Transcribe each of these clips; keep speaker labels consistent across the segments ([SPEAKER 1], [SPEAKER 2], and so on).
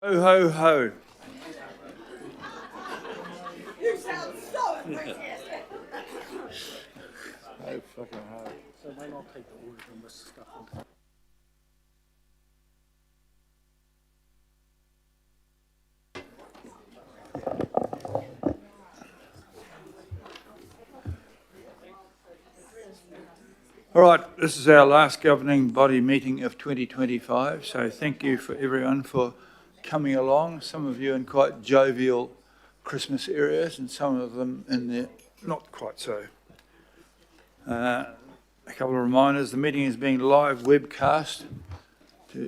[SPEAKER 1] Ho, ho, ho.
[SPEAKER 2] You sound so enthusiastic.
[SPEAKER 1] Ho, fucking ho.
[SPEAKER 3] So then I'll take the order and this stuff.
[SPEAKER 1] All right, this is our last governing body meeting of 2025, so thank you for everyone for coming along. Some of you in quite jovial Christmas areas and some of them in the not quite so. A couple of reminders, the meeting is being live webcast to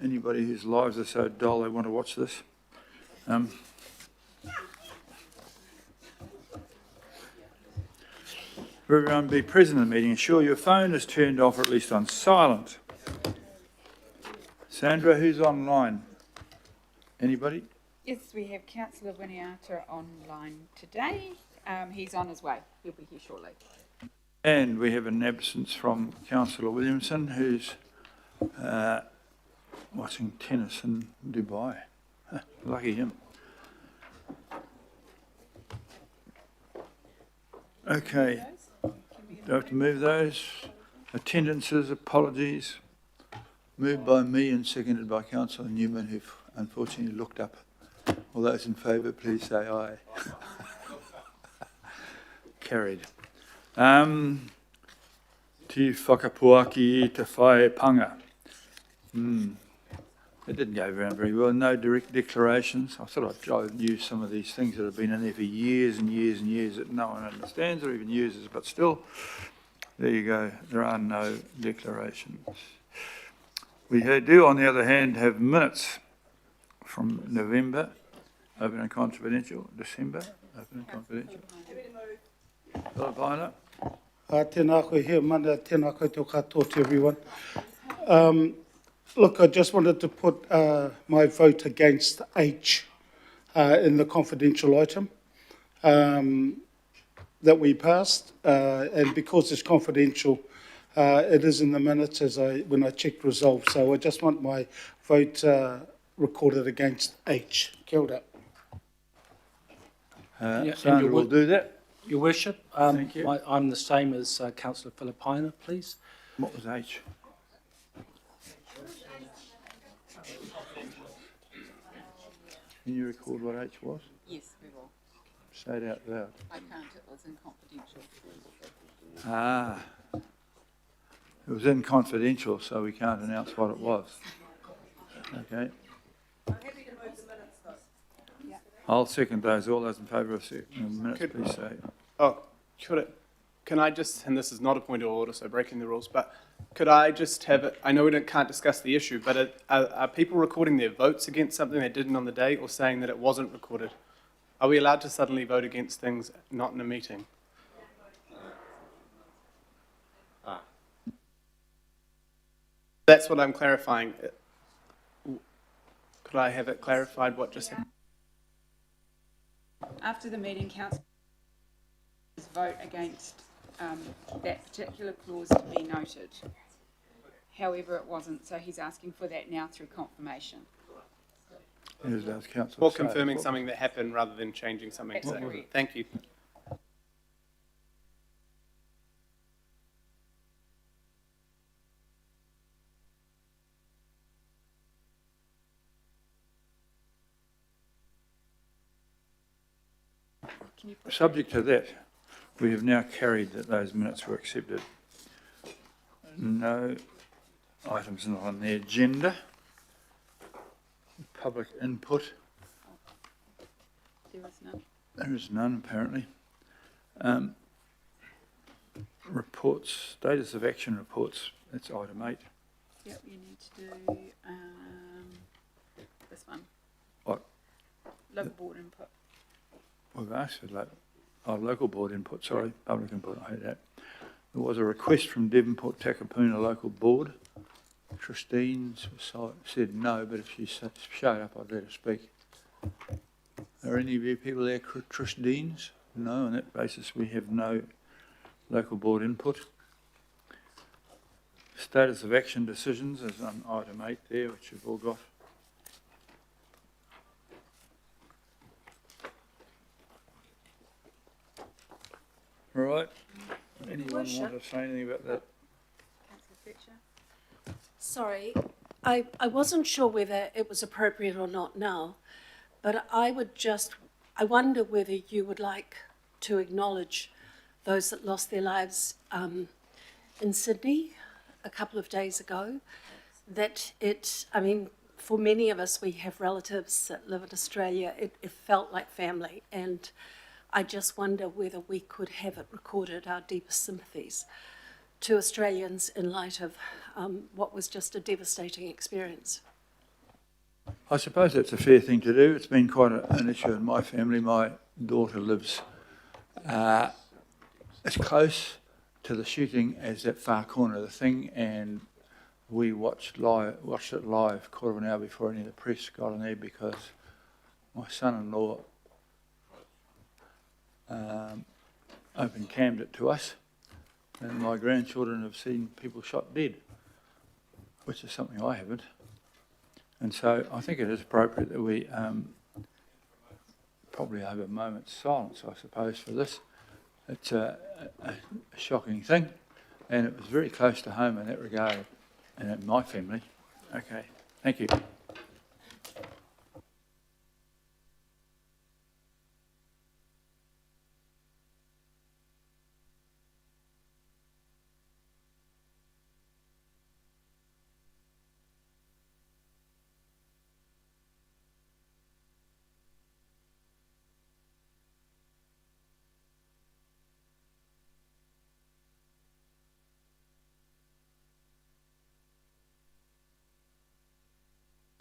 [SPEAKER 1] anybody whose lives are so dull they want to watch this. For everyone be present in the meeting, ensure your phone is turned off or at least on silent. Sandra, who's online? Anybody?
[SPEAKER 2] Yes, we have Councillor Winiata online today. He's on his way. He'll be here shortly.
[SPEAKER 1] And we have an absence from Councillor Williamson, who's watching tennis in Dubai. Lucky him. Okay, do I have to move those? Attendances, apologies. Moved by me and seconded by Councillor Newman, who unfortunately looked up. All those in favour, please say aye. Carried. Te whakapuaki i te whae panga. It didn't go around very well. No direct declarations. I thought I'd use some of these things that have been in there for years and years and years that no one understands or even uses, but still, there you go. There are no declarations. We do, on the other hand, have minutes from November, open and confidential, December, open and confidential. Philipina.
[SPEAKER 3] Tēnā koe here, mana, tēnā koutou katoa to everyone. Look, I just wanted to put my vote against H in the confidential item that we passed. And because it's confidential, it is in the minutes when I checked results. So I just want my vote recorded against H. Kia ora.
[SPEAKER 1] Sandra will do that.
[SPEAKER 3] Your Worship,
[SPEAKER 1] Thank you.
[SPEAKER 3] I'm the same as Councillor Philippina, please.
[SPEAKER 1] What was H? Can you record what H was?
[SPEAKER 2] Yes, we will.
[SPEAKER 1] Say it out loud.
[SPEAKER 2] I can't. It was in confidential.
[SPEAKER 1] Ah. It was in confidential, so we can't announce what it was. Okay.
[SPEAKER 2] I'm happy to move the minutes, though. Yeah.
[SPEAKER 1] I'll second those. All those in favour of the minutes, please say.
[SPEAKER 4] Oh, can I just, and this is not a point of order, so breaking the rules, but could I just have it, I know we can't discuss the issue, but are people recording their votes against something they didn't on the day or saying that it wasn't recorded? Are we allowed to suddenly vote against things not in a meeting? That's what I'm clarifying. Could I have it clarified what just happened?
[SPEAKER 2] After the meeting, Councillor vote against that particular clause to be noted. However, it wasn't, so he's asking for that now through confirmation.
[SPEAKER 1] As does Councillor
[SPEAKER 4] Or
[SPEAKER 1] Say.
[SPEAKER 4] confirming something that happened rather than changing something.
[SPEAKER 2] Absolutely.
[SPEAKER 4] Thank you.
[SPEAKER 2] Can you put
[SPEAKER 1] Subject to that, we have now carried that those minutes were accepted. No items not on the agenda. Public input.
[SPEAKER 2] there was none?
[SPEAKER 1] There is none, apparently. Reports, status of action reports, that's item 8.
[SPEAKER 2] Yep, you need to do this one.
[SPEAKER 1] What?
[SPEAKER 2] Local board input.
[SPEAKER 1] We've asked for local board input, sorry, public input, I heard that. There was a request from Devonport Takapuna Local Board. Trustees said no, but if she showed up, I'd let her speak. Are any of you people there trustees? No, on that basis we have no local board input. Status of action decisions is on item 8 there, which you've all got. All right. Anyone
[SPEAKER 5] Worship.
[SPEAKER 1] want to say anything about that?
[SPEAKER 2] Councillor Fletcher?
[SPEAKER 5] Sorry, I wasn't sure whether it was appropriate or not now, but I wonder whether you would like to acknowledge those that lost their lives in Sydney a couple of days ago. For many of us, we have relatives that live in Australia. It felt like family, and I just wonder whether we could have it recorded, our deepest sympathies to Australians in light of what was just a devastating experience.
[SPEAKER 1] I suppose that's a fair thing to do. It's been quite an issue in my family. My daughter lives as close to the shooting as that far corner of the thing, and we watched it live quarter of an hour before any of the press got on there, because my son-in-law open cammed it to us, and my grandchildren have seen people shot dead, which is something I haven't. And so I think it is appropriate that we probably have a moment's silence, I suppose, for this. It's a shocking thing, and it was very close to home in that regard, and in my family. Okay, thank you.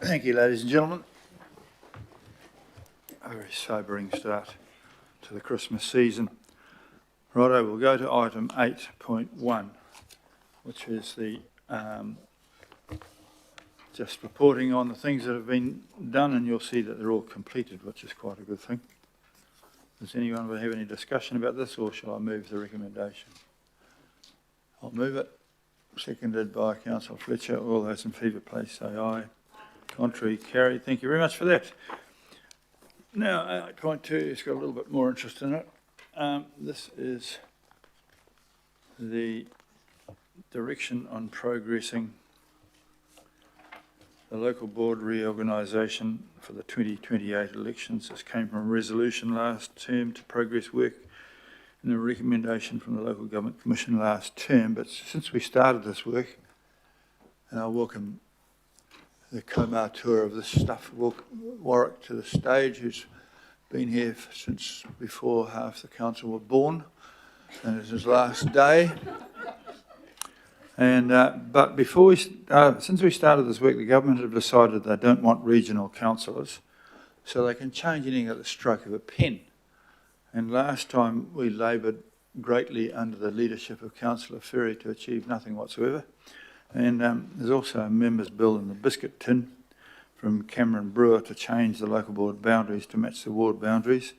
[SPEAKER 1] Thank you, ladies and gentlemen. A very sobering start to the Christmas season. Righto, we'll go to item 8.1, which is the just reporting on the things that have been done, and you'll see that they're all completed, which is quite a good thing. Does anyone have any discussion about this, or shall I move the recommendation? I'll move it. Seconded by Councillor Fletcher. All those in favour, please say aye. Contrary, carried. Thank you very much for that. Now, 8.2 has got a little bit more interest in it. This is the direction on progressing the local board reorganisation for the 2028 elections. This came from a resolution last term to progress work and a recommendation from the Local Government Commission last term. But since we started this work, and I welcome the co-auteur of this stuff, Warwick, to the stage, who's been here since before half the council were born, and it's his last day. And but since we started this work, the government have decided they don't want regional councillors, so they can change anything at the stroke of a pen. And last time we laboured greatly under the leadership of Councillor Ferry to achieve nothing whatsoever. And there's also a members' bill in the biscuit tin from Cameron Brewer to change the local board boundaries to match the ward boundaries.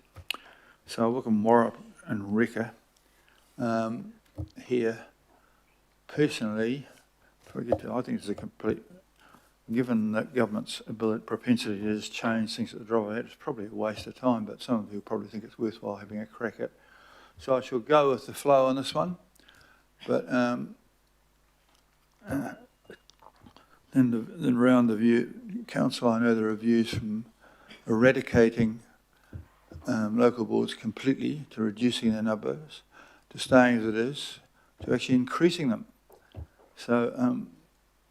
[SPEAKER 1] So I welcome Warwick and Rekka here. Personally, I think it's a complete, given that government's propensity to just change things at the drop of a hat, it's probably a waste of time, but some of you probably think it's worthwhile having a crack at. So I shall go with the flow on this one, but then round the view, council, I know there are views from eradicating local boards completely to reducing their numbers, to staying as it is, to actually increasing them. So,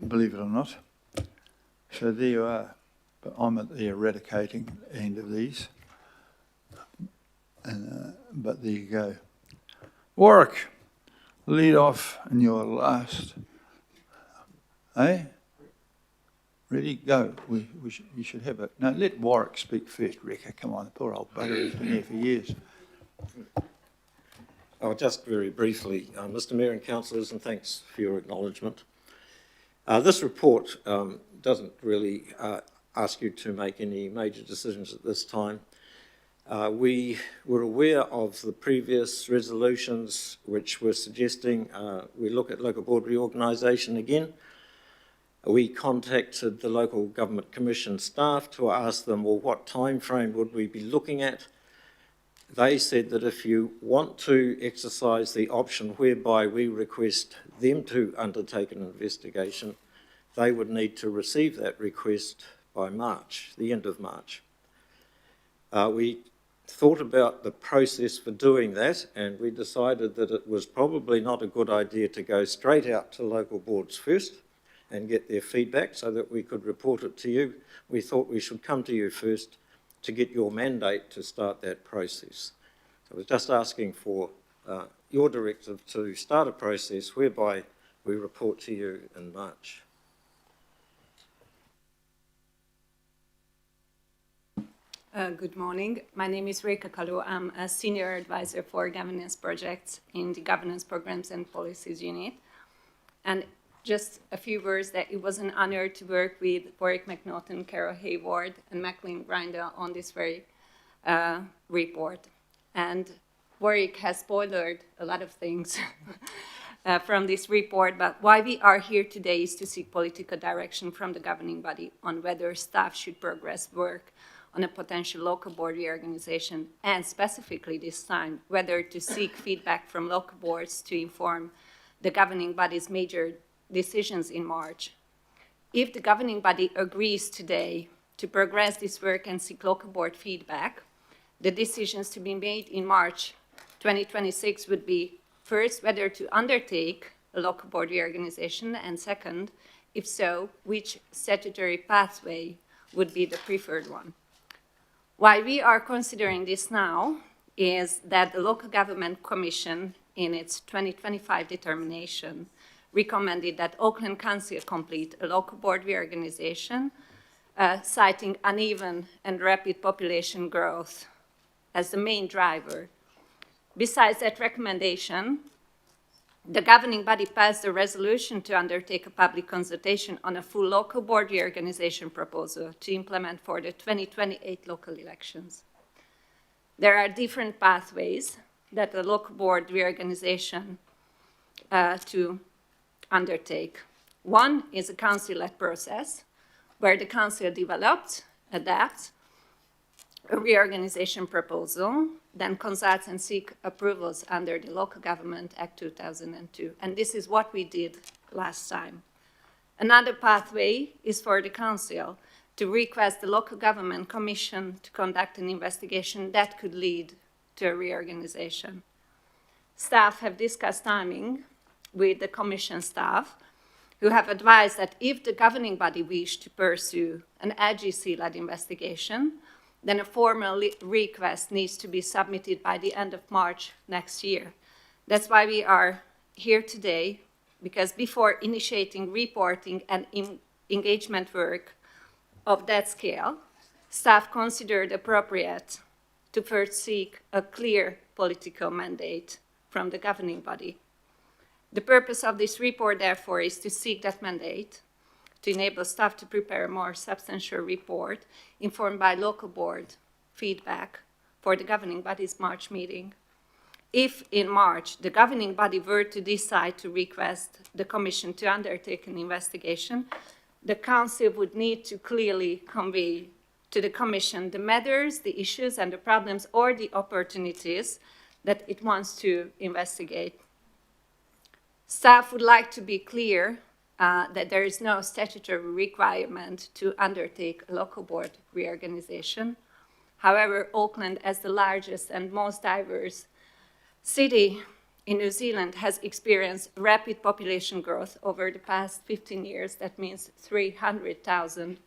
[SPEAKER 1] believe it or not. So there you are. But I'm at the eradicating end of these. But there you go. Warwick, lead off in your last. Eh? Ready? Go. You should have it. No, let Warwick speak first, Rekka. Come on, the poor old bugger, he's been here for years.
[SPEAKER 6] Oh, just very briefly, Mr Mayor and councillors, and thanks for your acknowledgement. This report doesn't really ask you to make any major decisions at this time. We were aware of the previous resolutions which were suggesting we look at local board reorganisation again. We contacted the Local Government Commission staff to ask them, well, what time frame would we be looking at? they said that if you want to exercise the option whereby we request them to undertake an investigation, they would need to receive that request by March, the end of March. We thought about the process for doing that, and we decided that it was probably not a good idea to go straight out to local boards first and get their feedback so that we could report it to you. We thought we should come to you first to get your mandate to start that process. So I was just asking for your directive to start a process whereby we report to you in March.
[SPEAKER 7] Good morning. My name is Reka Kalu. I'm a senior advisor for governance projects in the Governance Programs and Policies Unit. And just a few words that it was an honor to work with Warwick McNaughton, Carol Hayward, and Maclean Grinder on this very report. And Warwick has spoiled a lot of things from this report, but why we are here today is to seek political direction from the governing body on whether staff should progress work on a potential local board reorganization, and specifically this time, whether to seek feedback from local boards to inform the governing body's major decisions in March. If the governing body agrees today to progress this work and seek local board feedback, the decisions to be made in March 2026 would be, first, whether to undertake a local board reorganization, and second, if so, which statutory pathway would be the preferred one. Why we are considering this now is that the Local Government Commission, in its 2025 determination, recommended that Auckland Council complete a local board reorganization, citing uneven and rapid population growth as the main driver. Besides that recommendation, the governing body passed a resolution to undertake a public consultation on a full local board reorganization proposal to implement for the 2028 local elections. There are different pathways that the local board reorganization to undertake. One is a council-led process where the council develops, adapts a reorganization proposal, then consults and seek approvals under the Local Government Act 2002. And this is what we did last time. Another pathway is for the council to request the Local Government Commission to conduct an investigation that could lead to a reorganization. Staff have discussed timing with the commission staff, who have advised that if the governing body wished to pursue an AGC-led investigation, then a formal request needs to be submitted by the end of March next year. That's why we are here today, because before initiating reporting and engagement work of that scale, staff considered appropriate to first seek a clear political mandate from the governing body. The purpose of this report, therefore, is to seek that mandate, to enable staff to prepare a more substantial report informed by local board feedback for the governing body's March meeting. If in March the governing body were to decide to request the Commission to undertake an investigation, the Council would need to clearly convey to the Commission the matters, the issues and the problems or the opportunities that it wants to investigate. Staff would like to be clear that there is no statutory requirement to undertake a local board reorganization. However, Auckland, as the largest and most diverse city in New Zealand, has experienced rapid population growth over the past 15 years. That means 300,000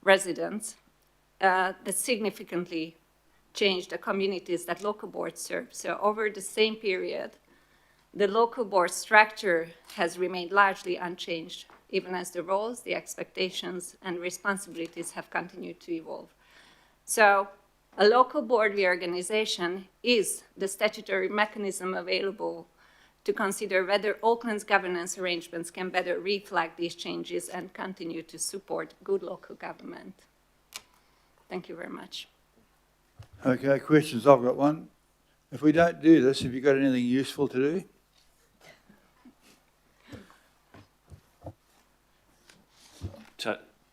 [SPEAKER 7] residents that significantly changed the communities that local boards serve. So over the same period, the local board structure has remained largely unchanged, even as the roles, the expectations, and responsibilities have continued to evolve. So a local board reorganization is the statutory mechanism available to consider whether Auckland's governance arrangements can better reflect these changes and continue to support good local government. Thank you very much.
[SPEAKER 1] Okay, questions? I've got one. If we don't do this, have you got anything useful to do?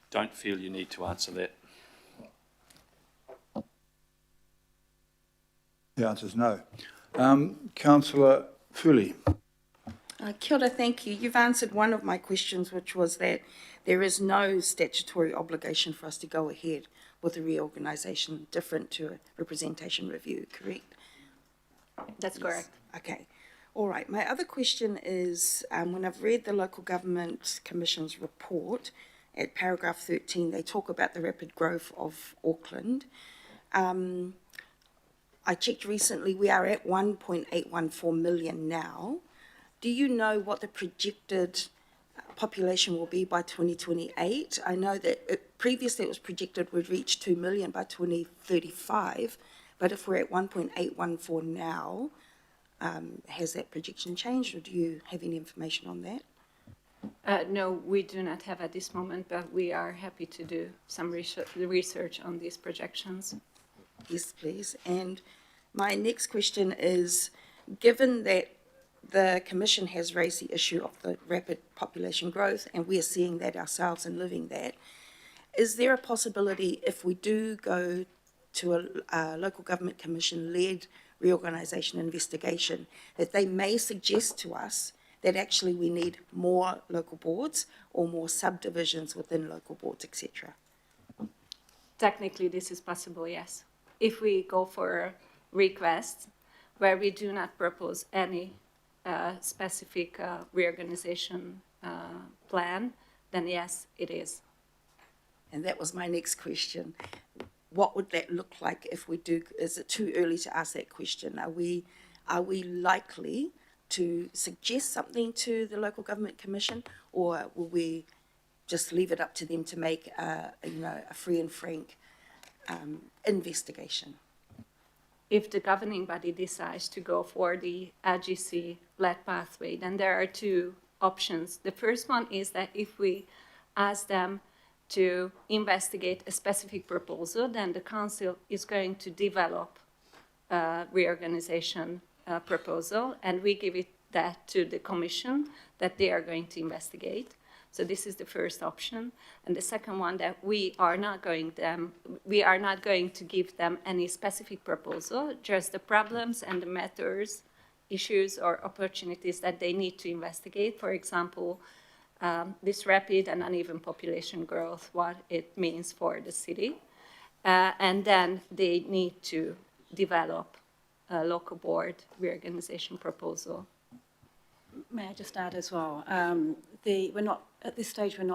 [SPEAKER 8] Don't feel you need to answer that.
[SPEAKER 1] The answer is no. Councillor Fuli.
[SPEAKER 8] Kia ora, thank you. You've answered one of my questions, which was that there is no statutory obligation for us to go ahead with a reorganisation different to a representation review, correct?
[SPEAKER 7] That's correct.
[SPEAKER 8] Okay. All right. My other question is, when I've read the Local Government Commission's report, at paragraph 13, they talk about the rapid growth of Auckland. I checked recently, we are at 1.814 million now. Do you know what the projected population will be by 2028? I know that previously it was projected we'd reach 2 million by 2035, but if we're at 1.814 now, has that projection changed, or do you have any information on that?
[SPEAKER 7] No, we do not have at this moment, but we are happy to do some research on these projections.
[SPEAKER 8] Yes, please. And my next question is, given that the Commission has raised the issue of the rapid population growth, and we're seeing that ourselves and living that, is there a possibility, if we do go to a Local Government Commission-led reorganisation investigation, that they may suggest to us that actually we need more local boards or more subdivisions within local boards, etc.?
[SPEAKER 7] Technically, this is possible, yes. If we go for a request where we do not propose any specific reorganization plan, then yes, it is.
[SPEAKER 8] And that was my next question. What would that look like if we do? Is it too early to ask that question? Are we likely to suggest something to the Local Government Commission, or will we just leave it up to them to make a free and frank investigation?
[SPEAKER 7] If the governing body decides to go for the LGC-led pathway, then there are two options. The first one is that if we ask them to investigate a specific proposal, then the council is going to develop a reorganization proposal, and we give that to the commission that they are going to investigate. So this is the first option. And the second one, that we are not going to give them any specific proposal, just the problems and the matters, issues or opportunities that they need to investigate. For example, this rapid and uneven population growth, what it means for the city. And then they need to develop a local board reorganization proposal.
[SPEAKER 5] May I just add as well? At this stage, we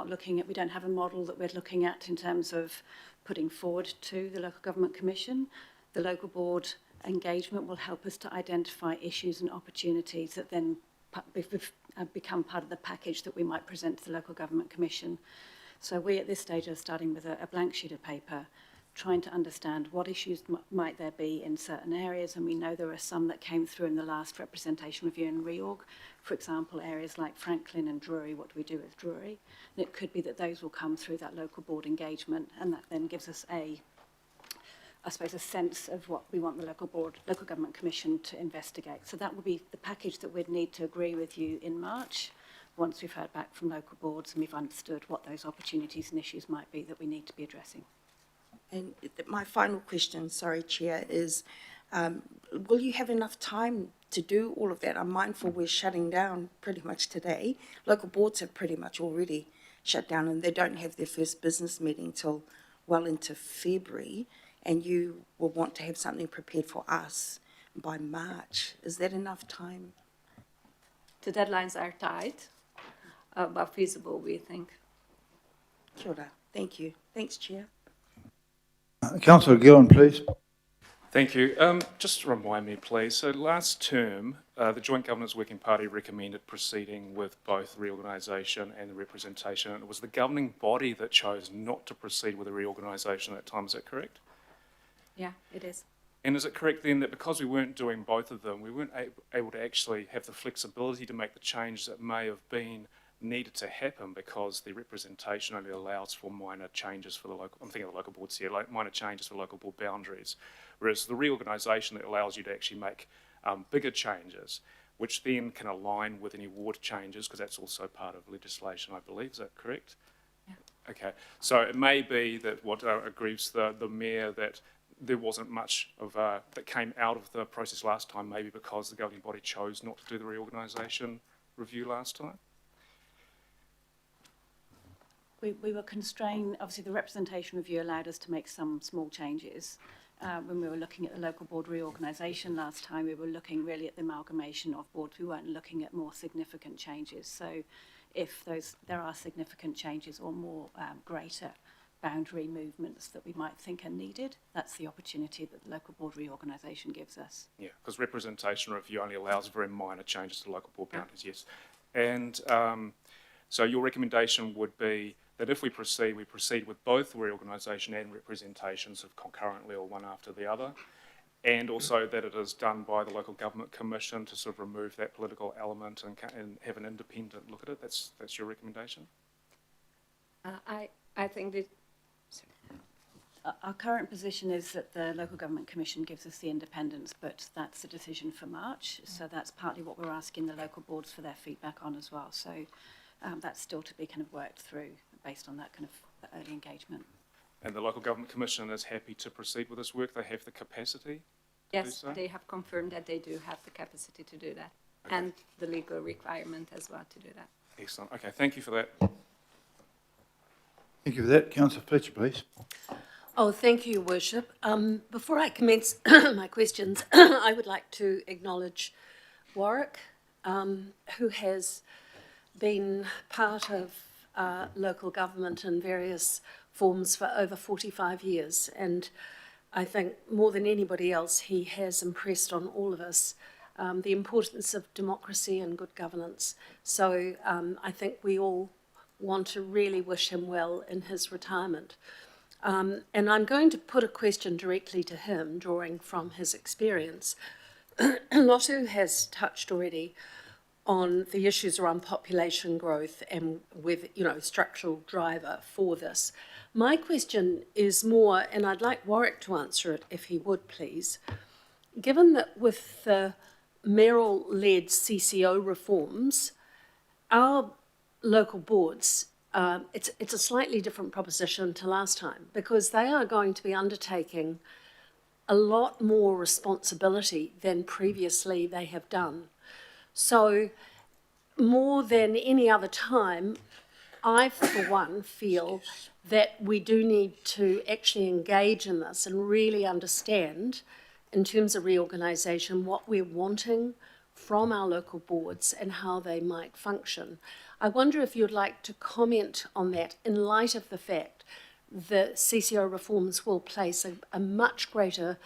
[SPEAKER 5] don't have a model that we're looking at in terms of putting forward to the Local Government Commission. The local board engagement will help us to identify issues and opportunities that then become part of the package that we might present to the Local Government Commission. So we at this stage are starting with a blank sheet of paper, trying to understand what issues might there be in certain areas, and we know there are some that came through in the last representation review and reorg. For example, areas like Franklin and Drury, what do we do with Drury? And it could be that those will come through that local board engagement, and that then gives us a sense of what we want the Local Government Commission to investigate. So that will be the package that we'd need to agree with you in March, once we've heard back from local boards and we've understood what those opportunities and issues might be that we need to be addressing.
[SPEAKER 8] And my final question, sorry, Chair, is will you have enough time to do all of that? I'm mindful we're shutting down pretty much today. Local boards have pretty much already shut down, and they don't have their first business meeting till well into February, and you will want to have something prepared for us by March. Is that enough time?
[SPEAKER 7] The deadlines are tight, but feasible, we think.
[SPEAKER 8] Kia ora. Thank you. Thanks, Chair.
[SPEAKER 1] Councillor Gillan, please.
[SPEAKER 9] Thank you. Just remind me, please. So last term, the Joint Governance Working Party recommended proceeding with both reorganisation and the representation. And it was the governing body that chose not to proceed with the reorganisation at that time. Is that correct?
[SPEAKER 7] Yeah, it is.
[SPEAKER 9] And is it correct then that because we weren't doing both of them, we weren't able to actually have the flexibility to make the change that may have been needed to happen because the representation only allows for minor changes for the local, I'm thinking of the local boards here, like minor changes for local board boundaries, whereas the reorganisation that allows you to actually make bigger changes, which then can align with any ward changes, because that's also part of legislation, I believe. Is that correct?
[SPEAKER 7] Yeah.
[SPEAKER 9] Okay, so it may be that what aggrieves the mayor that there wasn't much of that came out of the process last time, maybe because the governing body chose not to do the reorganisation review last time.
[SPEAKER 10] We were constrained, obviously the representation review allowed us to make some small changes. When we were looking at the local board reorganisation last time, we were looking really at the amalgamation of boards. We weren't looking at more significant changes. So if there are significant changes or more greater boundary movements that we might think are needed, that's the opportunity that the local board reorganisation gives us.
[SPEAKER 9] Yeah, because representation review only allows very minor changes to local board boundaries, yes. And so your recommendation would be that if we proceed with both reorganisation and representation sort of concurrently or one after the other, and also that it is done by the Local Government Commission to sort of remove that political element and have an independent look at it. That's your recommendation?
[SPEAKER 7] I think that
[SPEAKER 10] Our current position is that the Local Government Commission gives us the independence, but that's a decision for March. So that's partly what we're asking the local boards for their feedback on as well. So that's still to be kind of worked through based on that kind of early engagement.
[SPEAKER 9] And the Local Government Commission is happy to proceed with this work? They have the capacity to do
[SPEAKER 7] yes,
[SPEAKER 9] so?
[SPEAKER 7] they have confirmed that they do have the capacity to do that,
[SPEAKER 9] Okay.
[SPEAKER 7] and the legal requirement as well to do that.
[SPEAKER 9] Excellent. Okay, thank you for that.
[SPEAKER 1] Thank you for that. Councillor Fletcher, please.
[SPEAKER 5] Oh, thank you, Worship. Before I commence my questions, I would like to acknowledge Warwick, who has been part of local government in various forms for over 45 years. And I think more than anybody else, he has impressed on all of us the importance of democracy and good governance. So I think we all want to really wish him well in his retirement. And I'm going to put a question directly to him, drawing from his experience. Lotu has touched already on the issues around population growth and with, structural driver for this. My question is more, and I'd like Warwick to answer it if he would please, given that with the mayoral-led CCO reforms, our local boards, it's a slightly different proposition to last time because they are going to be undertaking a lot more responsibility than previously they have done. So more than any other time, I, for one, feel that we do need to actually engage in this and really understand, in terms of reorganisation, what we're wanting from our local boards and how they might function. I wonder if you'd like to comment on that in light of the fact that CCO reforms will place a much greater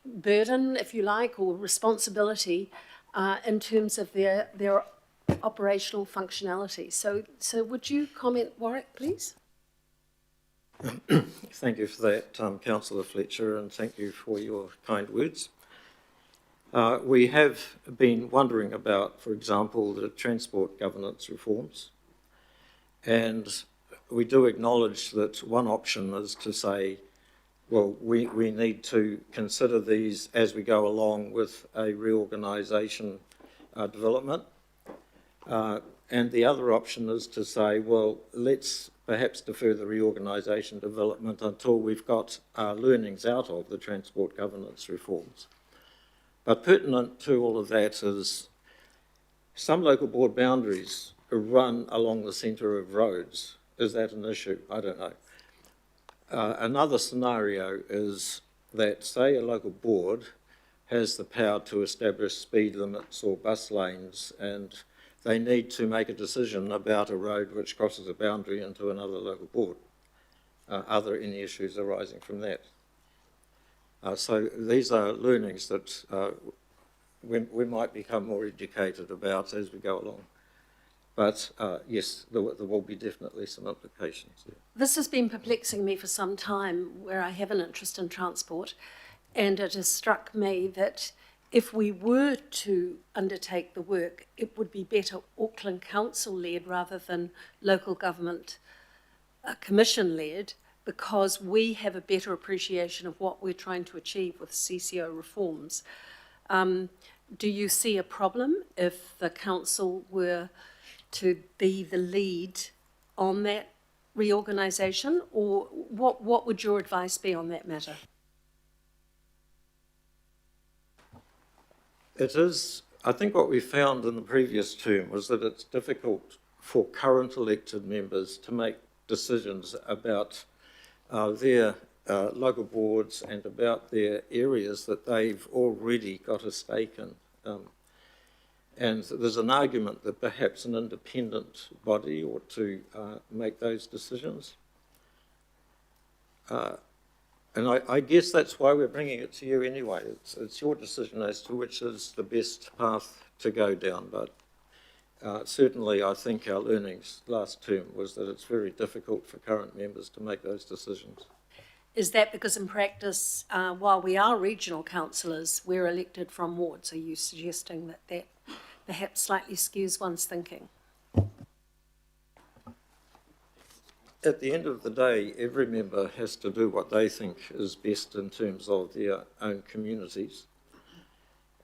[SPEAKER 5] burden, if you like, or responsibility in terms of their operational functionality. So would you comment, Warwick, please?
[SPEAKER 6] Thank you for that, Councillor Fletcher, and thank you for your kind words. We have been wondering about, for example, the transport governance reforms, and we do acknowledge that one option is to say, well, we need to consider these as we go along with a reorganisation development. And the other option is to say, well, let's perhaps defer the reorganisation development until we've got learnings out of the transport governance reforms. But pertinent to all of that is some local board boundaries run along the centre of roads. Is that an issue? I don't know. Another scenario is that, say, a local board has the power to establish speed limits or bus lanes, and they need to make a decision about a road which crosses a boundary into another local board. Are there any issues arising from that? So these are learnings that we might become more educated about as we go along. But yes, there will be definitely some implications there.
[SPEAKER 5] This has been perplexing me for some time, where I have an interest in transport, and it has struck me that if we were to undertake the work, it would be better Auckland Council-led rather than local government commission-led, because we have a better appreciation of what we're trying to achieve with CCO reforms. Do you see a problem if the council were to be the lead on that reorganisation, or what would your advice be on that matter?
[SPEAKER 6] It is, I think what we found in the previous term was that it's difficult for current elected members to make decisions about their local boards and about their areas that they've already got a stake in. And there's an argument that perhaps an independent body ought to make those decisions. And I guess that's why we're bringing it to you anyway. It's your decision as to which is the best path to go down. But certainly I think our learnings last term was that it's very difficult for current members to make those decisions.
[SPEAKER 5] Is that because in practice, while we are regional councillors, we're elected from wards? Are you suggesting that that perhaps slightly skews one's thinking?
[SPEAKER 6] At the end of the day, every member has to do what they think is best in terms of their own communities.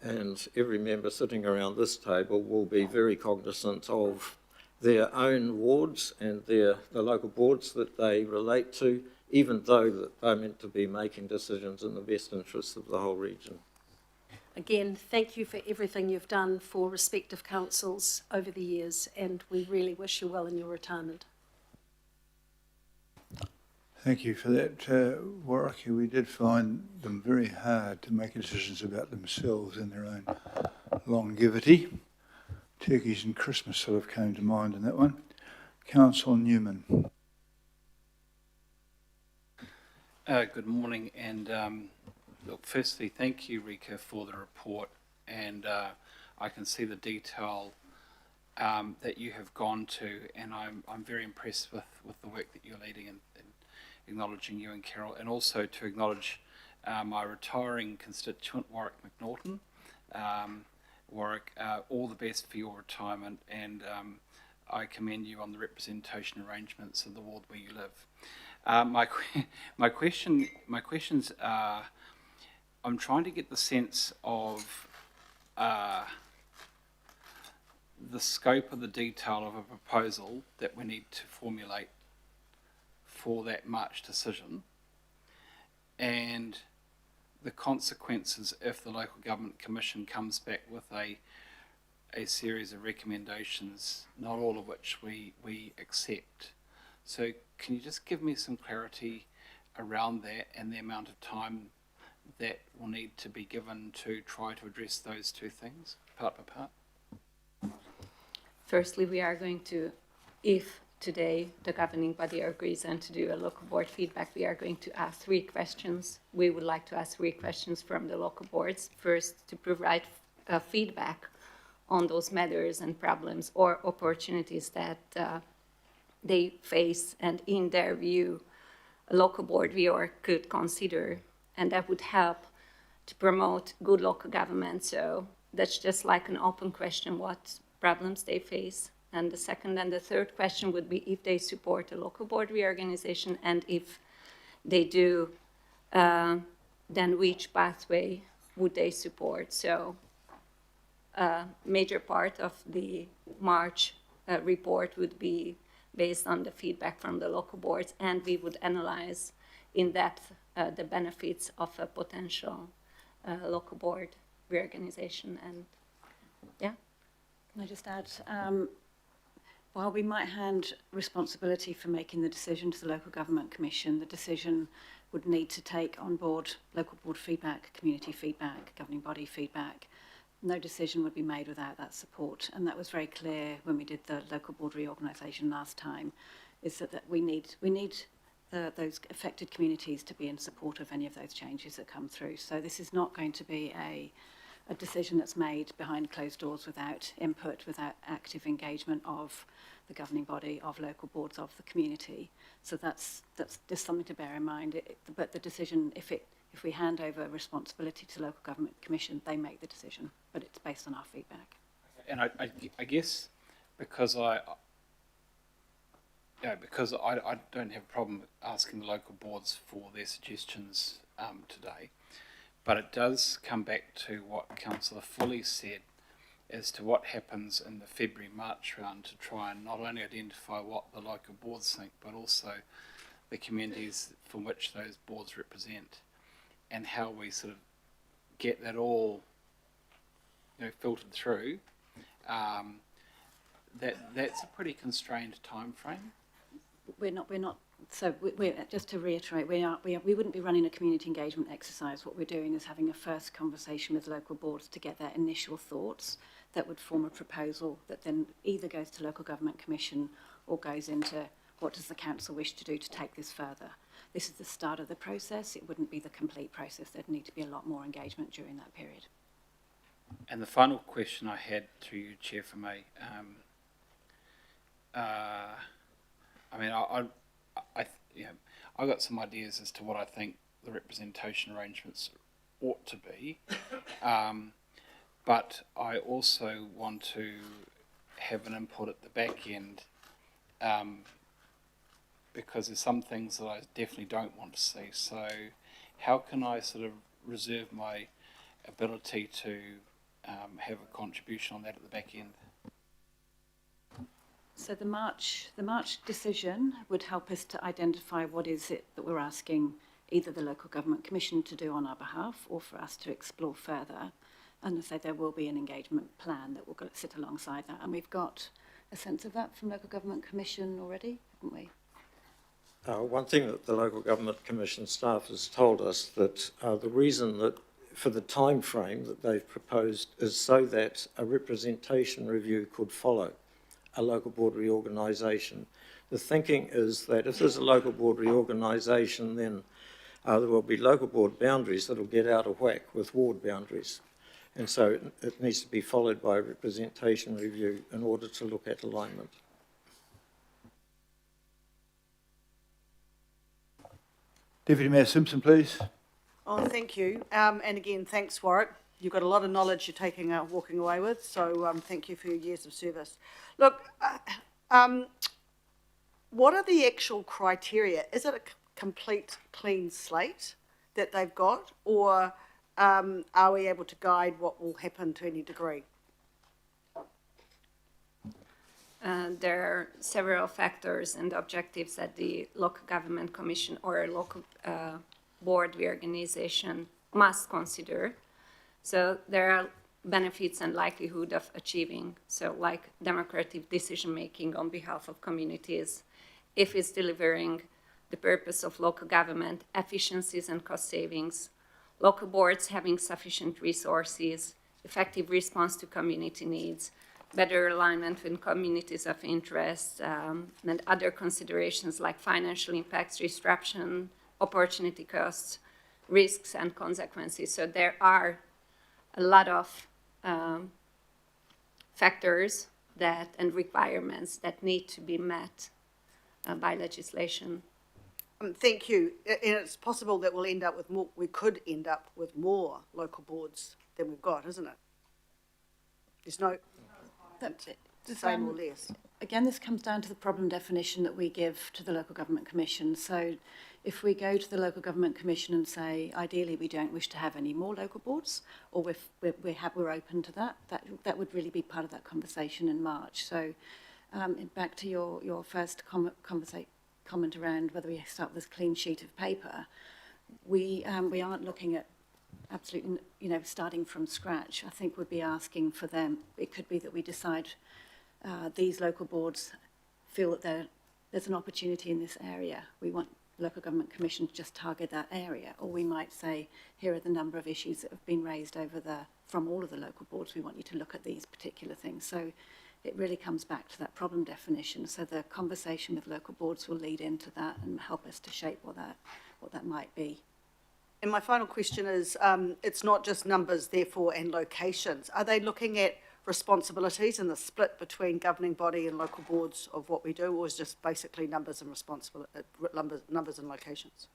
[SPEAKER 6] And every member sitting around this table will be very cognizant of their own wards and the local boards that they relate to, even though that they're meant to be making decisions in the best interests of the whole region.
[SPEAKER 5] Again, thank you for everything you've done for respective councils over the years, and we really wish you well in your retirement.
[SPEAKER 1] Thank you for that, Warwick. We did find them very hard to make decisions about themselves and their own longevity. Turkeys and Christmas sort of came to mind in that one. Councillor Newman.
[SPEAKER 11] Good morning, and look, firstly, thank you, Rika, for the report, and I can see the detail that you have gone to, and I'm very impressed with the work that you're leading, and acknowledging you and Carol, and also to acknowledge my retiring constituent, Warwick McNaughton. Warwick, all the best for your retirement, and I commend you on the representation arrangements of the ward where you live. My questions are, I'm trying to get the sense of the scope of the detail of a proposal that we need to formulate for that March decision, and the consequences if the Local Government Commission comes back with a series of recommendations, not all of which we accept. So can you just give me some clarity around that and the amount of time that will need to be given to try to address those two things, part by part?
[SPEAKER 7] Firstly, we are going to, if today the governing body agrees and to do a local board feedback, we are going to ask 3 questions. We would like to ask 3 questions from the local boards. First, to provide feedback on those matters and problems or opportunities that they face, and in their view, a local board viewer could consider, and that would help to promote good local government. So that's just like an open question, what problems they face. And the second and the third question would be if they support a local board reorganization, and if they do, then which pathway would they support? So a major part of the March report would be based on the feedback from the local boards, and we would analyze in depth the benefits of a potential local board reorganization. And yeah.
[SPEAKER 10] Can I just add, while we might hand responsibility for making the decision to the Local Government Commission, the decision would need to take on board local board feedback, community feedback, governing body feedback. No decision would be made without that support, and that was very clear when we did the local board reorganisation last time, is that we need those affected communities to be in support of any of those changes that come through. So this is not going to be a decision that's made behind closed doors without input, without active engagement of the governing body, of local boards, of the community. So that's just something to bear in mind. But the decision, if we hand over responsibility to the Local Government Commission, they make the decision, but it's based on our feedback.
[SPEAKER 11] And I guess because I don't have a problem asking the local boards for their suggestions today, but it does come back to what Councillor Foley said as to what happens in the February-March round to try and not only identify what the local boards think, but also the communities from which those boards represent, and how we sort of get that all filtered through, that's a pretty constrained timeframe.
[SPEAKER 10] We're not, so we're, just to reiterate, we wouldn't be running a community engagement exercise. What we're doing is having a first conversation with local boards to get their initial thoughts that would form a proposal that then either goes to Local Government Commission or goes into what does the council wish to do to take this further. This is the start of the process. It wouldn't be the complete process. There'd need to be a lot more engagement during that period.
[SPEAKER 11] And the final question I had to you, Chair, for me, I've got some ideas as to what I think the representation arrangements ought to be, but I also want to have an input at the back end, because there's some things that I definitely don't want to see. So how can I sort of reserve my ability to have a contribution on that at the back end?
[SPEAKER 10] So the March decision would help us to identify what is it that we're asking either the Local Government Commission to do on our behalf or for us to explore further. And I say there will be an engagement plan that will sit alongside that. And we've got a sense of that from Local Government Commission already, haven't we?
[SPEAKER 6] One thing that the Local Government Commission staff has told us that the reason that for the time frame that they've proposed is so that a representation review could follow a local board reorganisation. The thinking is that if there's a local board reorganisation, then there will be local board boundaries that will get out of whack with ward boundaries. And so it needs to be followed by a representation review in order to look at alignment.
[SPEAKER 1] Deputy Mayor Simpson, please.
[SPEAKER 12] Oh, thank you. And again, thanks, Warwick. You've got a lot of knowledge you're taking walking away with, so thank you for your years of service. Look, what are the actual criteria? Is it a complete clean slate that they've got, or are we able to guide what will happen to any degree?
[SPEAKER 7] There are several factors and objectives that the Local Government Commission or local board reorganization must consider. So there are benefits and likelihood of achieving, so like democratic decision-making on behalf of communities, if it's delivering the purpose of local government, efficiencies and cost savings, local boards having sufficient resources, effective response to community needs, better alignment with communities of interest, and other considerations like financial impacts, disruption, opportunity costs, risks and consequences. So there are a lot of factors and requirements that need to be met by legislation.
[SPEAKER 12] Thank you. And it's possible that we'll end up with more. We could end up with more local boards than we've got, isn't it? There's no same or less.
[SPEAKER 10] Again, this comes down to the problem definition that we give to the Local Government Commission. So if we go to the Local Government Commission and say, ideally, we don't wish to have any more local boards, or we're open to that, that would really be part of that conversation in March. So back to your first comment around whether we start with this clean sheet of paper, we aren't looking at absolutely, starting from scratch. I think we'd be asking for them. It could be that we decide these local boards feel that there's an opportunity in this area. We want Local Government Commission to just target that area, or we might say, here are the number of issues that have been raised from all of the local boards. We want you to look at these particular things. So it really comes back to that problem definition. So the conversation with local boards will lead into that and help us to shape what that might be.
[SPEAKER 12] And my final question is, it's not just numbers, therefore, and locations. Are they looking at responsibilities and the split between governing body and local boards of what we do, or is just basically numbers and numbers and locations?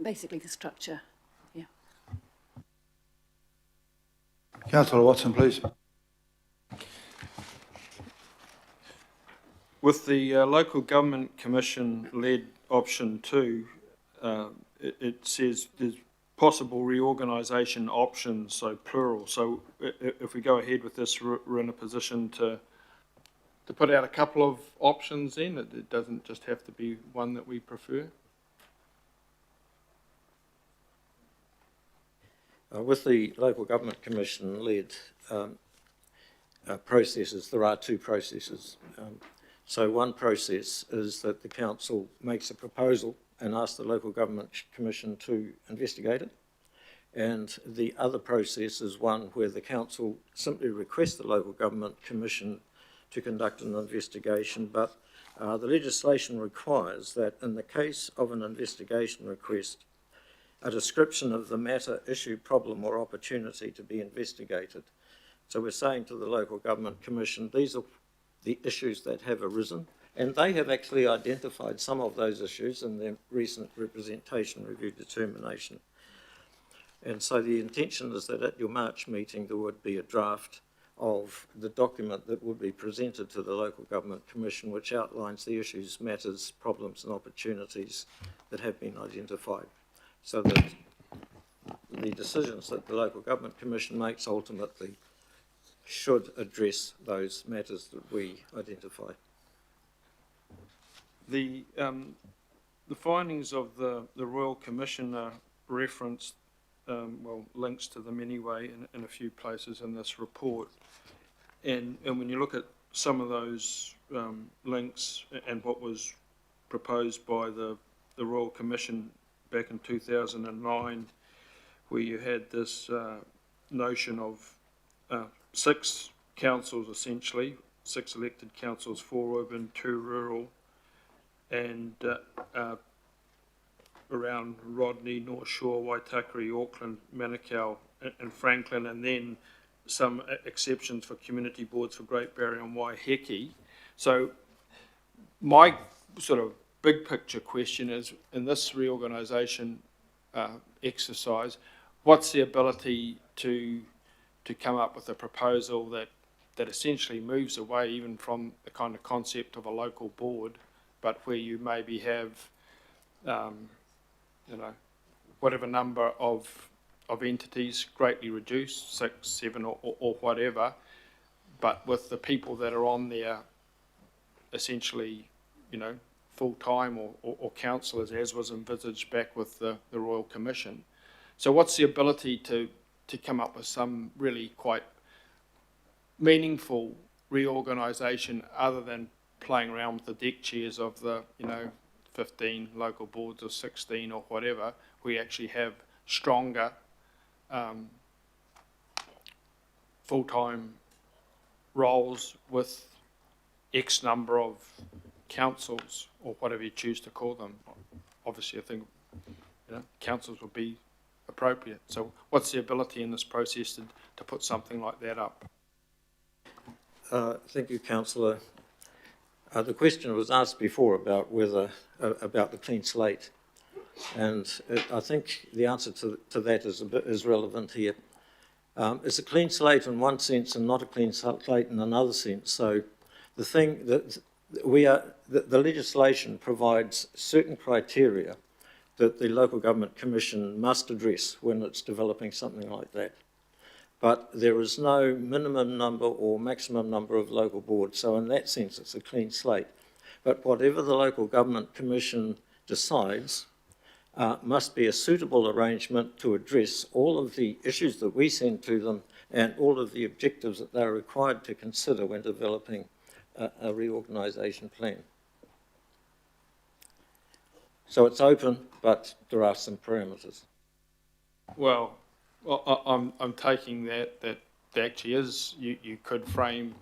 [SPEAKER 10] Basically the structure, yeah.
[SPEAKER 1] Councillor Watson, please.
[SPEAKER 13] With the Local Government Commission-led option 2, it says there's possible reorganisation options, so plural. So if we go ahead with this, we're in a position to put out a couple of options then? It doesn't just have to be one that we prefer?
[SPEAKER 6] With the Local Government Commission-led processes, there are two processes. So one process is that the council makes a proposal and asks the Local Government Commission to investigate it. And the other process is one where the council simply requests the Local Government Commission to conduct an investigation, but the legislation requires that in the case of an investigation request, a description of the matter, issue, problem or opportunity to be investigated. So we're saying to the Local Government Commission, these are the issues that have arisen, and they have actually identified some of those issues in their recent representation review determination. And so the intention is that at your March meeting there would be a draft of the document that would be presented to the Local Government Commission, which outlines the issues, matters, problems and opportunities that have been identified, so that the decisions that the Local Government Commission makes ultimately should address those matters that we identify.
[SPEAKER 13] The findings of the Royal Commission are referenced, links to them anyway in a few places in this report. And when you look at some of those links and what was proposed by the Royal Commission back in 2009, where you had this notion of 6 councils essentially, 6 elected councils, 4 urban, 2 rural, and around Rodney, North Shore, Waitakere, Auckland, Manukau and Franklin, and then some exceptions for community boards for Great Barrier and Waiheke. So my sort of big picture question is, in this reorganisation exercise, what's the ability to come up with a proposal that essentially moves away even from the kind of concept of a local board, but where you maybe have whatever number of entities greatly reduced, 6, 7 or whatever, but with the people that are on there essentially, full-time or councillors, as was envisaged back with the Royal Commission. So what's the ability to come up with some really quite meaningful reorganisation other than playing around with the deck chairs of the, 15 local boards or 16 or whatever? We actually have stronger full-time roles with X number of councils or whatever you choose to call them. Obviously, I think councils would be appropriate. So what's the ability in this process to put something like that up?
[SPEAKER 6] Thank you, Councillor. The question was asked before about about the clean slate, and I think the answer to that is relevant here. It's a clean slate in one sense and not a clean slate in another sense. So the thing that the legislation provides certain criteria that the Local Government Commission must address when it's developing something like that. But there is no minimum number or maximum number of local boards, so in that sense it's a clean slate. But whatever the Local Government Commission decides must be a suitable arrangement to address all of the issues that we send to them and all of the objectives that they're required to consider when developing a reorganisation plan. So it's open, but there are some parameters.
[SPEAKER 13] Well, I'm taking that there actually is, you could frame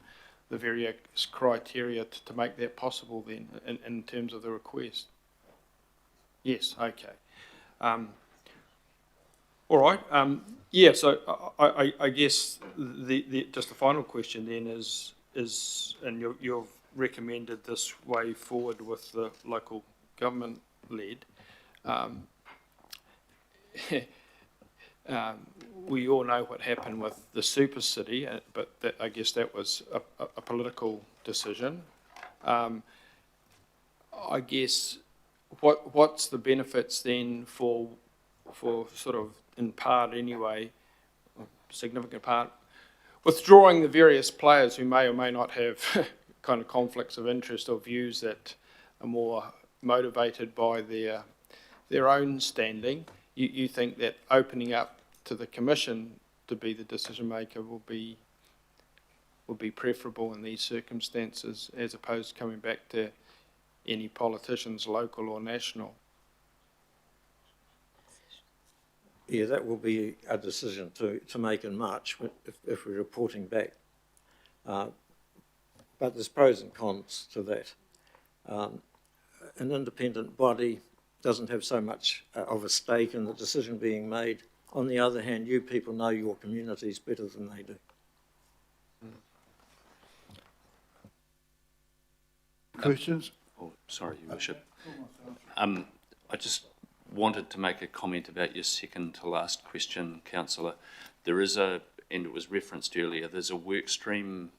[SPEAKER 13] the various criteria to make that possible then in terms of the request. Yes, okay. All right. Yeah, so I guess just the final question then is and you've recommended this way forward with the local government led. We all know what happened with the super city, but I guess that was a political decision. I guess what's the benefits then for sort of in part anyway, significant part, withdrawing the various players who may or may not have kind of conflicts of interest or views that are more motivated by their own standing? You think that opening up to the Commission to be the decision maker will be preferable in these circumstances, as opposed to coming back to any politicians, local or national.
[SPEAKER 6] Yeah, that will be a decision to make in March if we're reporting back. But there's pros and cons to that. An independent body doesn't have so much of a stake in the decision being made. On the other hand, you people know your communities better than they do.
[SPEAKER 1] Questions?
[SPEAKER 14] Oh, sorry, Your Worship. I just wanted to make a comment about your second to last question, Councillor. There is and it was referenced earlier, there's a work stream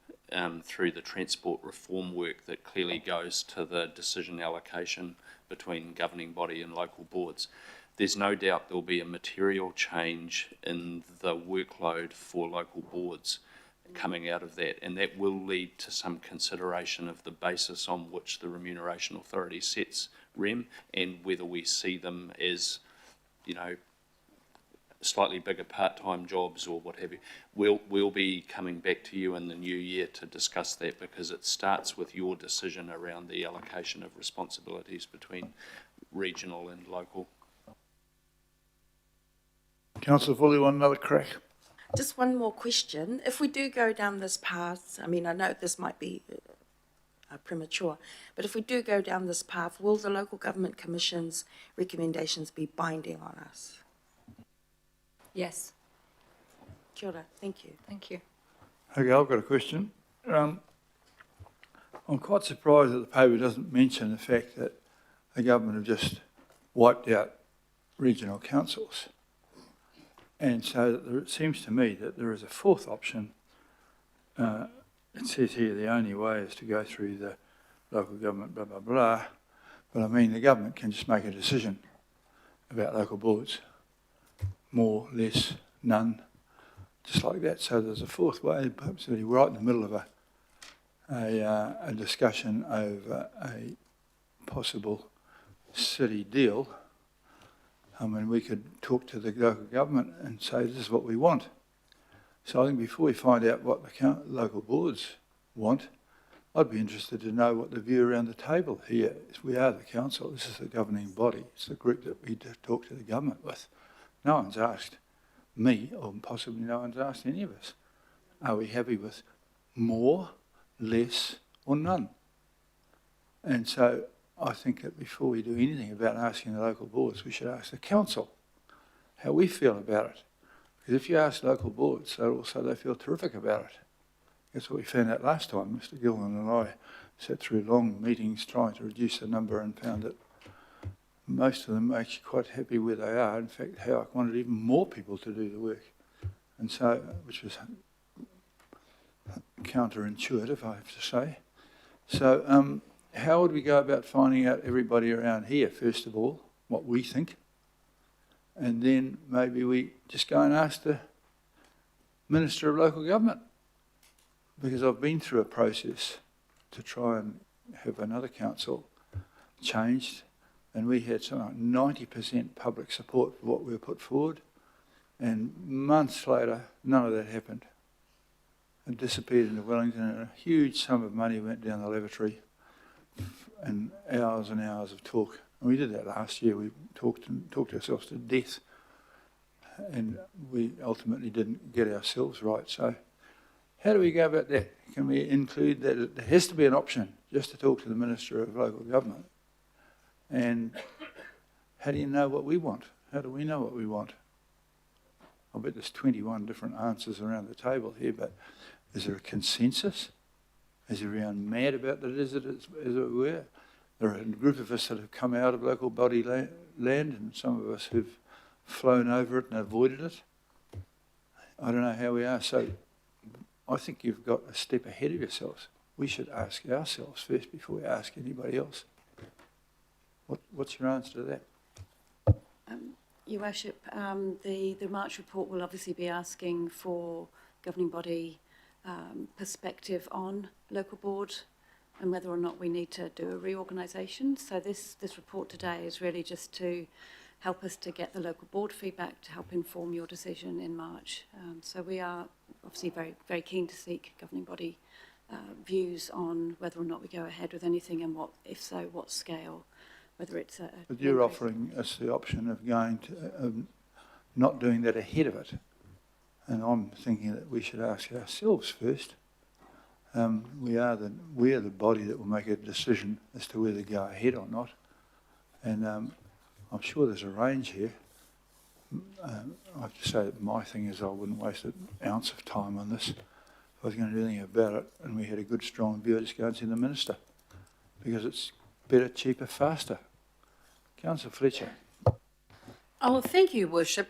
[SPEAKER 14] through the transport reform work that clearly goes to the decision allocation between governing body and local boards. There's no doubt there'll be a material change in the workload for local boards coming out of that, and that will lead to some consideration of the basis on which the Remuneration Authority sets REM, and whether we see them as, you know, slightly bigger part-time jobs or what have you. We'll be coming back to you in the new year to discuss that, because it starts with your decision around the allocation of responsibilities between regional and local.
[SPEAKER 1] Councillor Foley, want another crack?
[SPEAKER 8] Just one more question. If we do go down this path, I mean, I know this might be premature, but if we do go down this path, will the Local Government Commission's recommendations be binding on us?
[SPEAKER 7] Yes.
[SPEAKER 8] Kia ora, thank you.
[SPEAKER 7] Thank you.
[SPEAKER 1] Okay, I've got a question. I'm quite surprised that the paper doesn't mention the fact that the government have just wiped out regional councils. And so that it seems to me that there is a fourth option. It says here the only way is to go through the local government, blah, blah, blah. But I mean, the government can just make a decision about local boards. More, less, none, just like that. So there's a fourth way, perhaps right in the middle of a discussion over a possible city deal. I mean, we could talk to the local government and say, this is what we want. So I think before we find out what the local boards want, I'd be interested to know what the view around the table here is. We are the council, this is the governing body, it's the group that we talk to the government with. No one's asked me, or possibly no one's asked any of us, are we happy with more, less, or none? And so I think that before we do anything about asking the local boards, we should ask the council how we feel about it. Because if you ask local boards, they feel terrific about it. That's what we found out last time. Mr. Gilman and I sat through long meetings trying to reduce the number and found that most of them are actually quite happy where they are. In fact, Howick wanted even more people to do the work. And so, which was counterintuitive, I have to say. So, how would we go about finding out everybody around here, first of all, what we think? And then maybe we just go and ask the Minister of Local Government. Because I've been through a process to try and have another council changed, and we had something like 90% public support for what we were put forward, and months later, none of that happened. It disappeared into Wellington, and a huge sum of money went down the lavatory, and hours of talk. And we did that last year. We talked ourselves to death, and we ultimately didn't get ourselves right. So how do we go about that? Can we include that? There has to be an option just to talk to the Minister of Local Government. And how do you know what we want? How do we know what we want? I bet there's 21 different answers around the table here, but is there a consensus? Is everyone mad about it as it were? There are a group of us that have come out of local body land, and some of us who've flown over it and avoided it. I don't know how we are. So I think you've got a step ahead of yourselves. We should ask ourselves first before we ask anybody else. What's your answer to that?
[SPEAKER 10] Your Worship, the March report will obviously be asking for governing body perspective on local board and whether or not we need to do a reorganisation. So this report today is really just to help us to get the local board feedback to help inform your decision in March. So we are obviously very, very keen to seek governing body views on whether or not we go ahead with anything and what, if so, what scale, whether it's a...
[SPEAKER 1] But you're offering us the option of going to, not doing that ahead of it. And I'm thinking that we should ask ourselves first. We are the body that will make a decision as to whether to go ahead or not. And I'm sure there's a range here. I have to say that my thing is I wouldn't waste an ounce of time on this. If I was going to do anything about it and we had a good strong view, I'd just go and see the Minister. Because it's better, cheaper, faster. Councillor Fletcher.
[SPEAKER 5] Oh, thank you, Worship.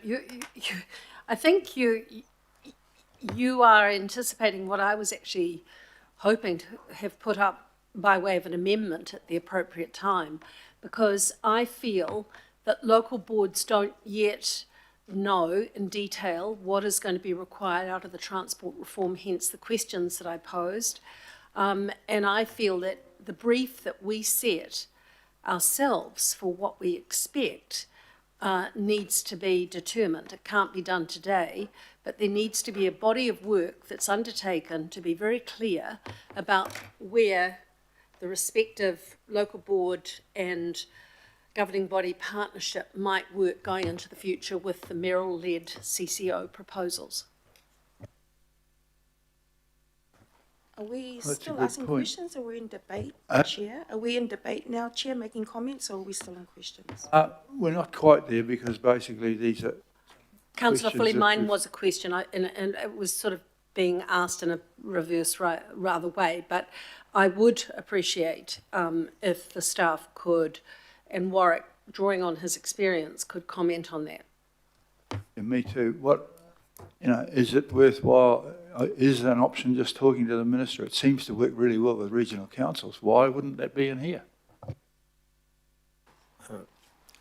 [SPEAKER 5] I think you are anticipating what I was actually hoping to have put up by way of an amendment at the appropriate time, because I feel that local boards don't yet know in detail what is going to be required out of the transport reform, hence the questions that I posed. And I feel that the brief that we set ourselves for what we expect needs to be determined. It can't be done today, but there needs to be a body of work that's undertaken to be very clear about where the respective local board and governing body partnership might work going into the future with the Merrill-led CCO proposals.
[SPEAKER 8] Are we
[SPEAKER 1] That's a
[SPEAKER 8] still
[SPEAKER 1] good
[SPEAKER 8] asking
[SPEAKER 1] point.
[SPEAKER 8] questions, or are we in debate, Chair? Are we in debate now, Chair, making comments, or are we still in questions?
[SPEAKER 1] We're not quite there because basically these are
[SPEAKER 5] Councillor
[SPEAKER 1] questions
[SPEAKER 5] Fully,
[SPEAKER 1] that
[SPEAKER 5] mine
[SPEAKER 1] we've-
[SPEAKER 5] was a question, and it was sort of being asked in a reverse rather way, but I would appreciate if the staff could, and Warwick, drawing on his experience, could comment on that.
[SPEAKER 1] Yeah, me too. Is it worthwhile? Is an option just talking to the Minister? It seems to work really well with regional councils. Why wouldn't that be in here?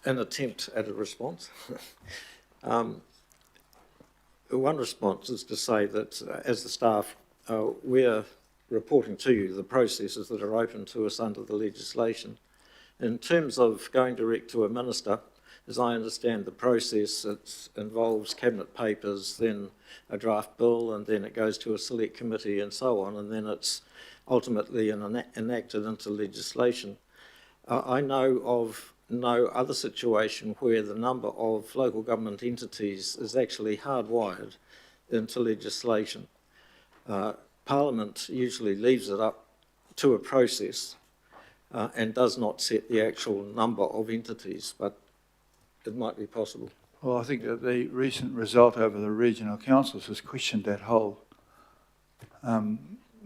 [SPEAKER 6] An attempt at a response. One response is to say that as the staff, we're reporting to you the processes that are open to us under the legislation. In terms of going direct to a minister, as I understand the process, it involves cabinet papers, then a draft bill, and then it goes to a select committee and so on, and then it's ultimately enacted into legislation. I know of no other situation where the number of local government entities is actually hardwired into legislation. Parliament usually leaves it up to a process and does not set the actual number of entities, but it might be possible.
[SPEAKER 1] Well, I think that the recent result over the regional councils has questioned that whole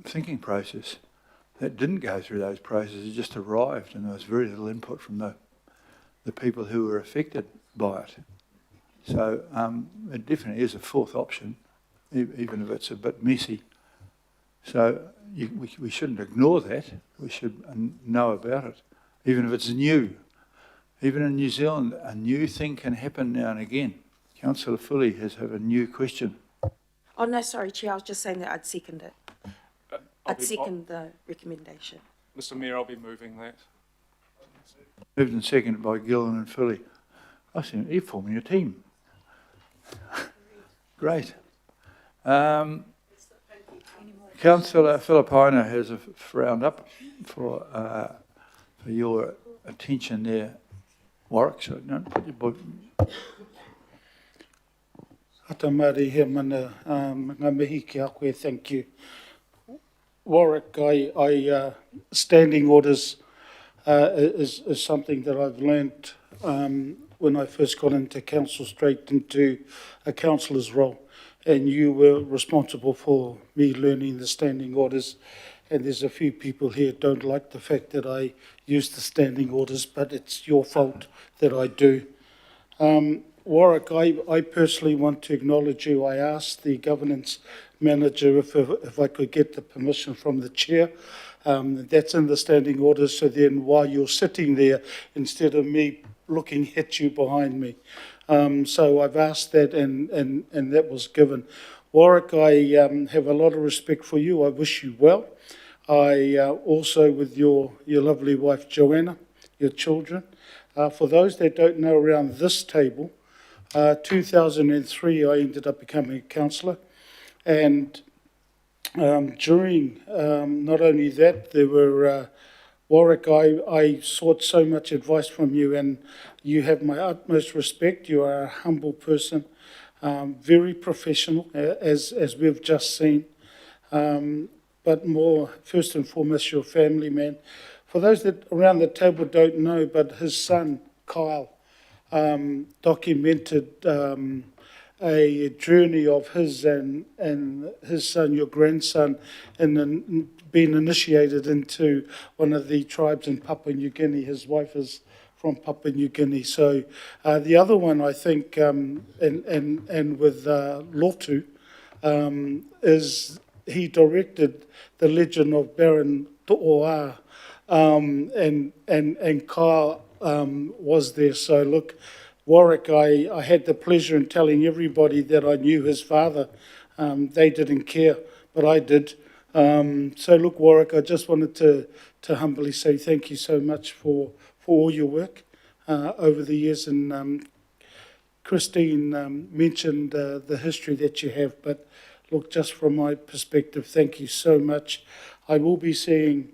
[SPEAKER 1] thinking process. That didn't go through those processes, it just arrived, and there was very little input from the people who were affected by it. So it definitely is a fourth option, even if it's a bit messy. So we shouldn't ignore that. We should know about it, even if it's new. Even in New Zealand, a new thing can happen now and again. Councillor Fully has a new question.
[SPEAKER 8] Oh, no, sorry, Chair, I was just saying that I'd second it. I'd second the recommendation.
[SPEAKER 9] Mr Mayor, I'll be moving that.
[SPEAKER 1] Moved and seconded by Gillen and Fully. I see you're forming a team. Great. Councillor Filipina has a round up for your attention there, Warwick. So don't put your boy.
[SPEAKER 3] Ata mari he mana ngā mihi ki a koe, thank you. Warwick, standing orders is something that I've learnt when I first got into council, straight into a councillor's role. And you were responsible for me learning the standing orders. And there's a few people here don't like the fact that I use the standing orders, but it's your fault that I do. Warwick, I personally want to acknowledge you. I asked the governance manager if I could get the permission from the chair. That's in the standing orders, so then while you're sitting there, instead of me looking at you behind me. So I've asked that and that was given. Warwick, I have a lot of respect for you. I wish you well. I also, with your lovely wife Joanna, your children, For those that don't know around this table, 2003 I ended up becoming a councillor, and during not only that, there were Warwick, I sought so much advice from you, and you have my utmost respect. You are a humble person, very professional, as we've just seen, but more, first and foremost, your family man. For those that around the table don't know, but his son, Kyle, documented a journey of his and his son, your grandson, and being initiated into one of the tribes in Papua New Guinea. His wife is from Papua New Guinea. So the other one, I think, and with Lotu, is he directed the legend of Baron To'oa, and Kyle was there. So look, Warwick, I had the pleasure in telling everybody that I knew his father. They didn't care, but I did. So look, Warwick, I just wanted to humbly say thank you so much for all your work over the years. And Christine mentioned the history that you have, but look, just from my perspective, thank you so much. I will be seeing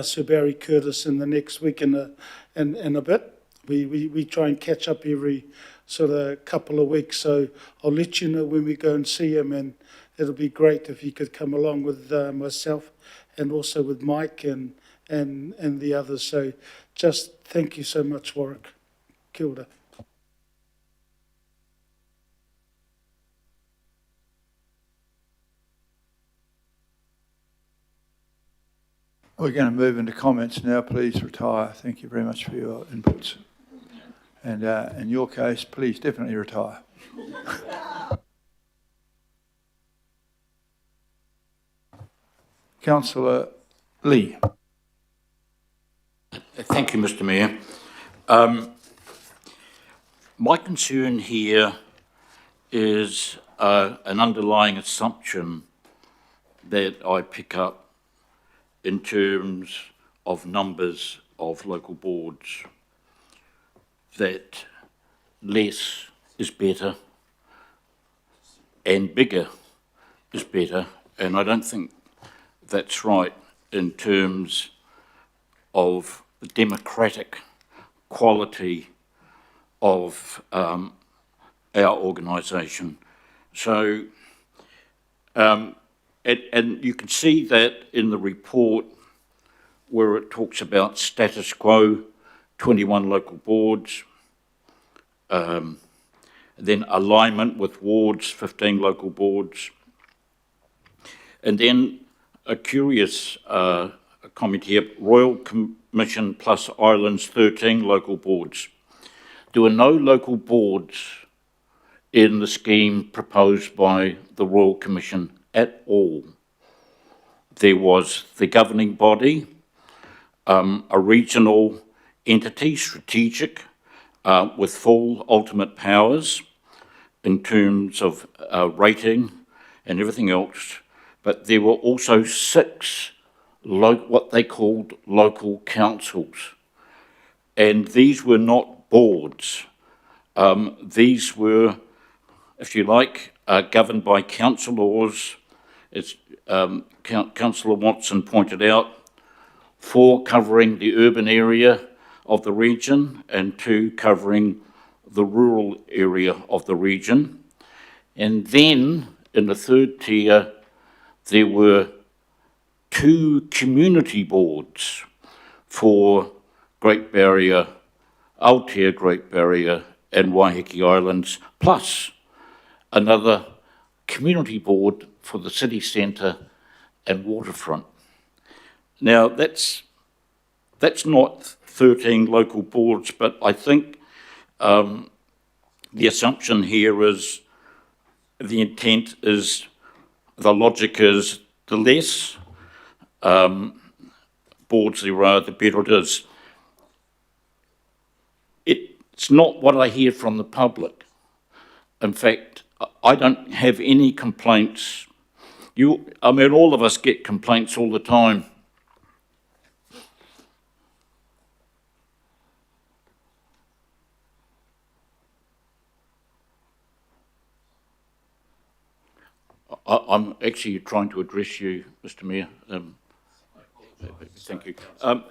[SPEAKER 3] Sir Barry Curtis in the next week in a bit. We try and catch up every sort of couple of weeks, so I'll let you know when we go and see him, and it'll be great if you could come along with myself and also with Mike and the others. So just thank you so much, Warwick. Kia ora.
[SPEAKER 1] We're going to move into comments now. Please retire. Thank you very much for your inputs. And in your case, please definitely retire. Councillor Lee.
[SPEAKER 15] Thank you, Mr. Mayor. My concern here is an underlying assumption that I pick up in terms of numbers of local boards, that less is better and bigger is better, and I don't think that's right in terms of the democratic quality of our organisation. So, and you can see that in the report where it talks about status quo, 21 local boards, then alignment with wards, 15 local boards, and then a curious comment here, Royal Commission plus Islands, 13 local boards. There were no local boards in the scheme proposed by the Royal Commission at all. There was the governing body, a regional entity, strategic, with full ultimate powers in terms of rating and everything else, but there were also 6 what they called local councils, and these were not boards. These were, if you like, governed by councillors, as Councillor Watson pointed out, 4 covering the urban area of the region and 2 covering the rural area of the region. And then in the 3rd tier, there were 2 community boards for Great Barrier, Aotea Great Barrier and Waiheke Islands, plus another community board for the city centre and waterfront. Now, that's not 13 local boards, but I think the assumption here is, the intent is, the logic is, the less boards there are, the better it is. It's not what I hear from the public. In fact, I don't have any complaints. I mean, all of us get complaints all the time. I'm actually trying to address you, Mr Mayor. Thank you.
[SPEAKER 1] I'm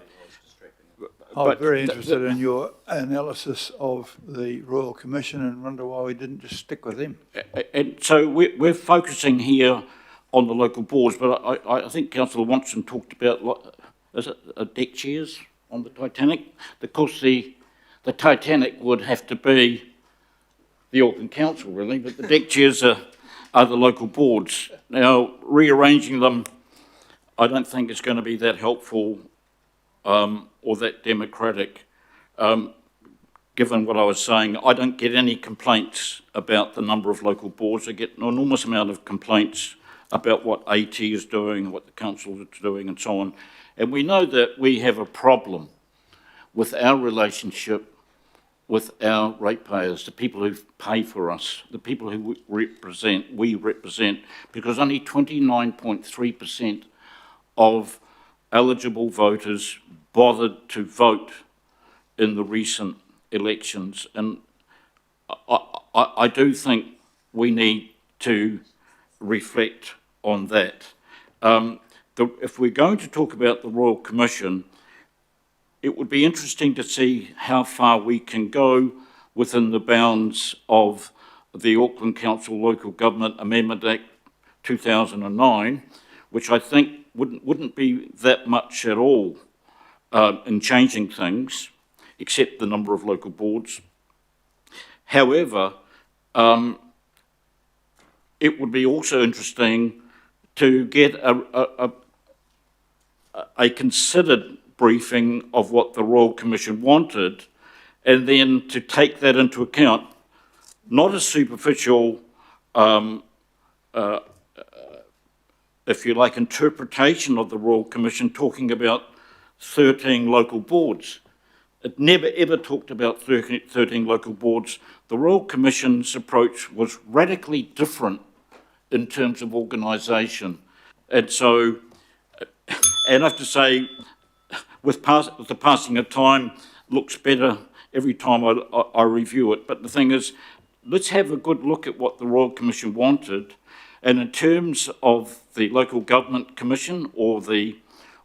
[SPEAKER 1] very interested in your analysis of the Royal Commission and wonder why we didn't just stick with them.
[SPEAKER 15] And so we're focusing here on the local boards, but I think Councillor Watson talked about, is it deck chairs on the Titanic? Of course, the Titanic would have to be the Auckland Council, really, but the deck chairs are the local boards. Now, rearranging them, I don't think it's going to be that helpful or that democratic. Given what I was saying, I don't get any complaints about the number of local boards. I get an enormous amount of complaints about what AT is doing, what the council is doing, and so on. And we know that we have a problem with our relationship with our ratepayers, the people who pay for us, the people who we represent, because only 29.3% of eligible voters bothered to vote in the recent elections. And I do think we need to reflect on that. If we're going to talk about the Royal Commission, it would be interesting to see how far we can go within the bounds of the Auckland Council Local Government Amendment Act 2009, which I think wouldn't be that much at all in changing things, except the number of local boards. However, it would be also interesting to get a considered briefing of what the Royal Commission wanted, and then to take that into account, not a superficial, if you like, interpretation of the Royal Commission talking about 13 local boards. It never ever talked about 13 local boards. The Royal Commission's approach was radically different in terms of organisation. And so, and I have to say, with the passing of time, looks better every time I review it. But the thing is, let's have a good look at what the Royal Commission wanted. And in terms of the Local Government Commission or the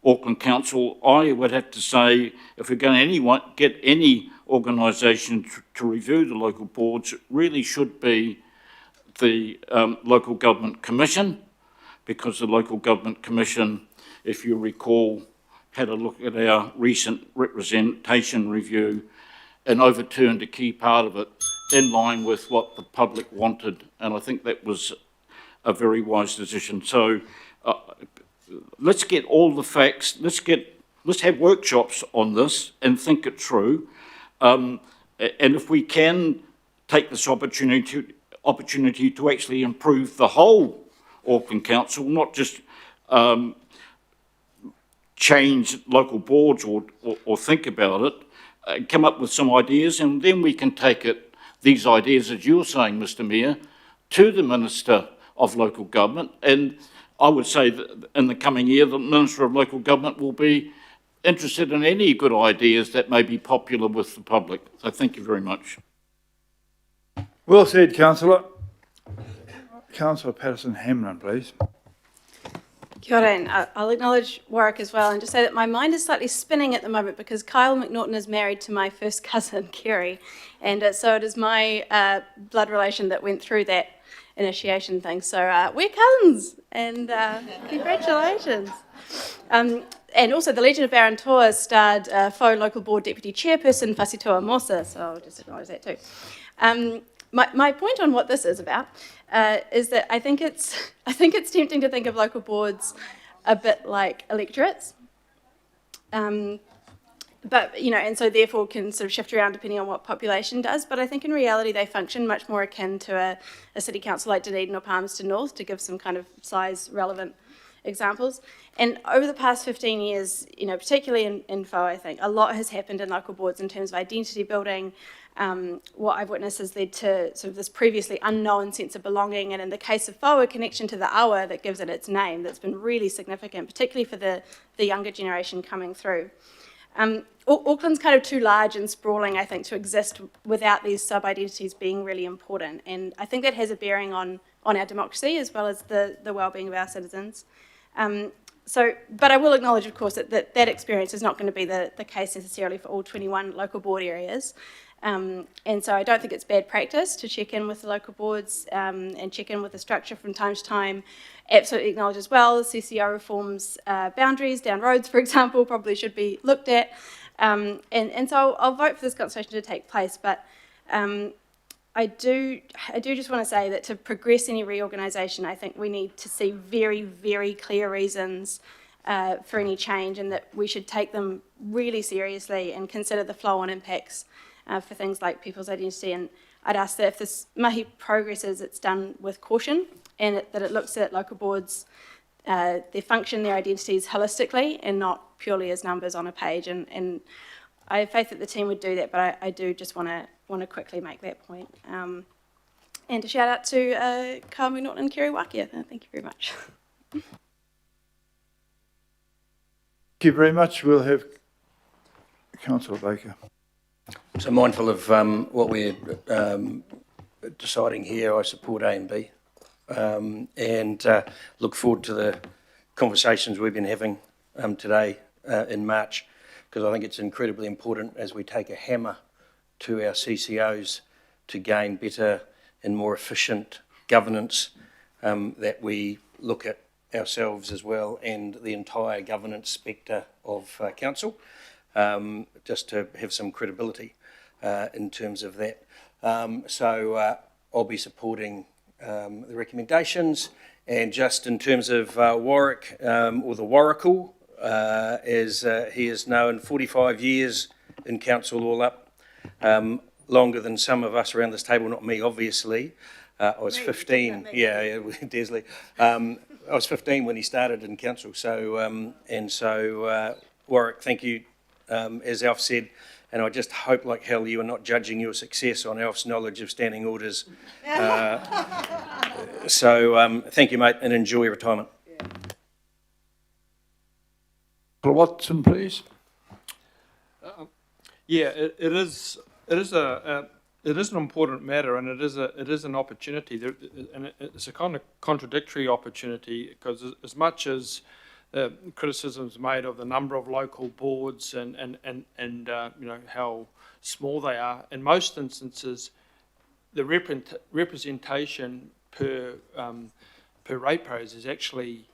[SPEAKER 15] Auckland Council, I would have to say, if we're going to get any organisation to review the local boards, it really should be the Local Government Commission, because the Local Government Commission, if you recall, had a look at our recent representation review and overturned a key part of it in line with what the public wanted. And I think that was a very wise decision. So let's get all the facts, let's have workshops on this and think it through. And if we can take this opportunity to actually improve the whole Auckland Council, not just change local boards or think about it, come up with some ideas, and then we can take these ideas, as you're saying, Mr Mayor, to the Minister of Local Government. And I would say that in the coming year, the Minister of Local Government will be interested in any good ideas that may be popular with the public. So thank you very much.
[SPEAKER 1] Well said, Councillor. Councillor Patterson-Hamlin, please.
[SPEAKER 16] Kia ora, and I'll acknowledge Warwick as well and just say that my mind is slightly spinning at the moment because Kyle McNaughton is married to my first cousin, Kerry, and so it is my blood relation that went through that initiation thing. So we're cousins, and congratulations. And also the Legion of Barontoa starred faux local board deputy chairperson Fasitoa Mosa, so I'll just acknowledge that too. My point on what this is about is that I think it's tempting to think of local boards a bit like electorates, but and so therefore can sort of shift around depending on what population does. But I think in reality they function much more akin to a city council like Dunedin or Palmerston North, to give some kind of size relevant examples. And over the past 15 years, particularly in FO, I think a lot has happened in local boards in terms of identity building. What I've witnessed has led to sort of this previously unknown sense of belonging, and in the case of FO, a connection to the awa that gives it its name that's been really significant, particularly for the younger generation coming through. Auckland's kind of too large and sprawling, I think, to exist without these sub-identities being really important, and I think that has a bearing on on our democracy as well as the well-being of our citizens. But I will acknowledge, of course, that experience is not going to be the case necessarily for all 21 local board areas. And so I don't think it's bad practice to check in with the local boards and check in with the structure from time to time. Absolutely acknowledge as well, CCO reforms boundaries down roads, for example, probably should be looked at. And so I'll vote for this consultation to take place, but I do just want to say that to progress any reorganisation, I think we need to see very, very clear reasons for any change, and that we should take them really seriously and consider the flow-on impacts for things like people's identity. And I'd ask that if this mahi progresses, it's done with caution, and that it looks at local boards, their function, their identities holistically, and not purely as numbers on a page. And I have faith that the team would do that, but I do just want to quickly make that point. And a shout out to Kyle McNaughton and Kerry Wakia. Thank you very much.
[SPEAKER 1] Thank you very much. We'll have Councillor Baker.
[SPEAKER 17] So mindful of what we're deciding here, I support A and B, and look forward to the conversations we've been having today in March, because I think it's incredibly important as we take a hammer to our CCOs to gain better and more efficient governance, that we look at ourselves as well and the entire governance spectre of council, just to have some credibility in terms of that. So I'll be supporting the recommendations, and just in terms of Warwick, or the Warrickle, as he is known, 45 years in council all up, longer than some of us around this table, not me obviously. I was 15, yeah, Desley. I was 15 when he started in council, so Warwick, thank you, as Alf said, and I just hope like hell you are not judging your success on Alf's knowledge of standing orders. So thank you, mate, and enjoy your retirement.
[SPEAKER 1] Watson, please.
[SPEAKER 13] Yeah, it is an important matter, and it is an opportunity, and it's a kind of contradictory opportunity, because as much as criticisms made of the number of local boards and you know how small they are, in most instances the representation per ratepayers is actually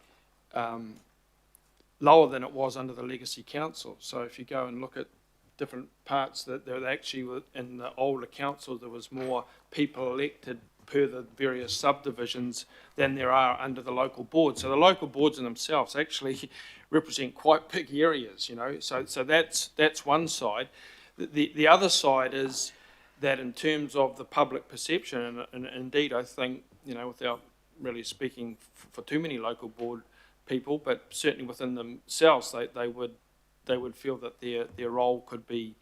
[SPEAKER 13] lower than it was under the legacy council. So if you go and look at different parts, that there actually in the older council there was more people elected per the various subdivisions than there are under the local board. So the local boards in themselves actually represent quite big areas, you know. So that's one side. The other side is that in terms of the public perception, and indeed I think, you know, without really speaking for too many local board people, but certainly within themselves, they would feel that their role could be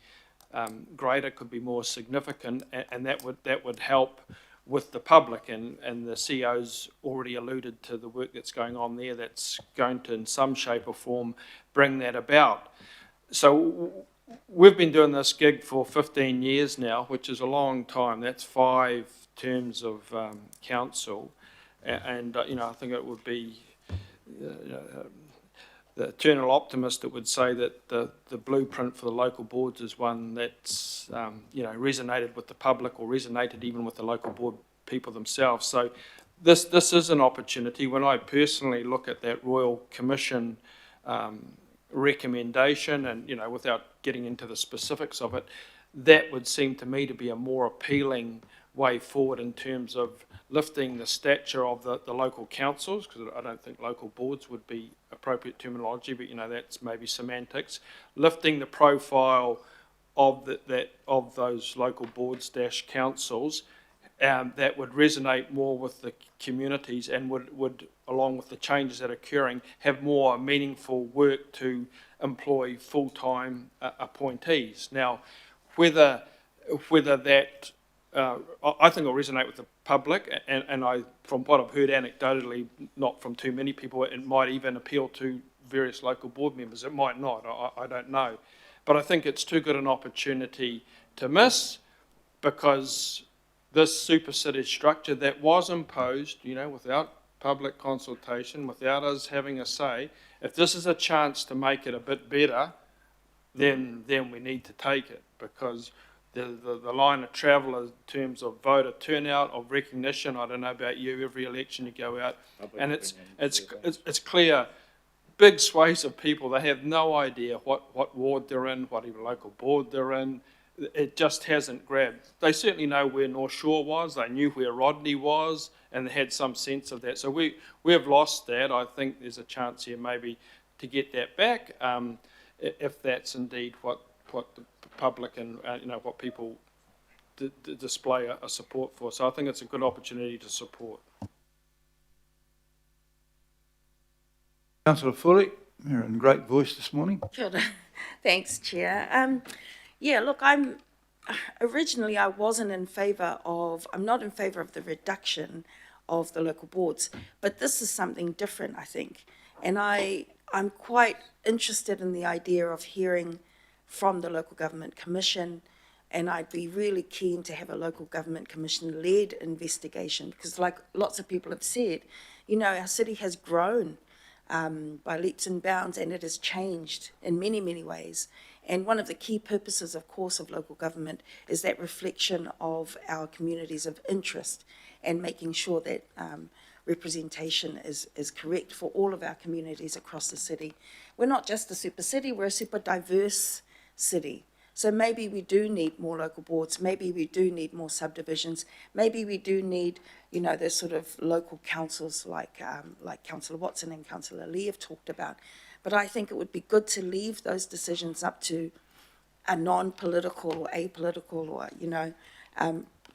[SPEAKER 13] greater, could be more significant, and that would help with the public, and the CEO's already alluded to the work that's going on there that's going to in some shape or form bring that about. So we've been doing this gig for 15 years now, which is a long time. That's 5 terms of council, and you know, I think it would be the eternal optimist that would say that the blueprint for the local boards is one that's you know, resonated with the public, or resonated even with the local board people themselves. So this is an opportunity. When I personally look at that Royal Commission recommendation, and you know, without getting into the specifics of it, that would seem to me to be a more appealing way forward in terms of lifting the stature of the local councils, because I don't think local boards would be appropriate terminology, but you know, that's maybe semantics. Lifting the profile of of those local boards / councils, that would resonate more with the communities, and would along with the changes that are occurring, have more meaningful work to employ full-time appointees. Now, whether that I think it'll resonate with the public, and I, from what I've heard anecdotally, not from too many people, it might even appeal to various local board members. It might not, I don't know. But I think it's too good an opportunity to miss, because this super city structure that was imposed, you know, without public consultation, without us having a say, if this is a chance to make it a bit better, then we need to take it, because the line of travel in terms of voter turnout, of recognition, I don't know about you, every election you go out, and it's clear, big swathes of people, they have no idea what ward they're in, what even local board they're in. It just hasn't grabbed. They certainly know where North Shore was, they knew where Rodney was, and they had some sense of that. So we have lost that. I think there's a chance here maybe to get that back, if that's indeed what the public and what people display a support for. So I think it's a good opportunity to support.
[SPEAKER 1] Councillor Foley, you're in great voice this morning.
[SPEAKER 8] Kia ora. Thanks, Chair. Yeah, look, I'm not in favour of the reduction of the local boards, but this is something different, I think. And I'm quite interested in the idea of hearing from the Local Government Commission, and I'd be really keen to have a Local Government Commission-led investigation, because like lots of people have said, you know, our city has grown by leaps and bounds, and it has changed in many, many ways. And one of the key purposes, of course, of local government is that reflection of our communities of interest and making sure that representation is correct for all of our communities across the city. We're not just a super city, we're a super diverse city. So maybe we do need more local boards, maybe we do need more subdivisions, maybe we do need, you know, the sort of local councils like Councillor Watson and Councillor Lee have talked about. But I think it would be good to leave those decisions up to a non-political or apolitical or, you know,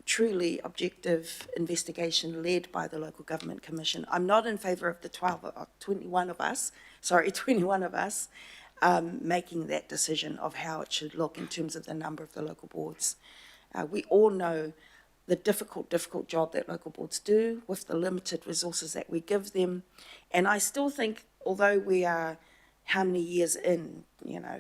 [SPEAKER 8] truly objective investigation led by the Local Government Commission. I'm not in favour of the 21 of us making that decision of how it should look in terms of the number of the local boards. We all know the difficult job that local boards do with the limited resources that we give them. And I still think, although we are how many years in,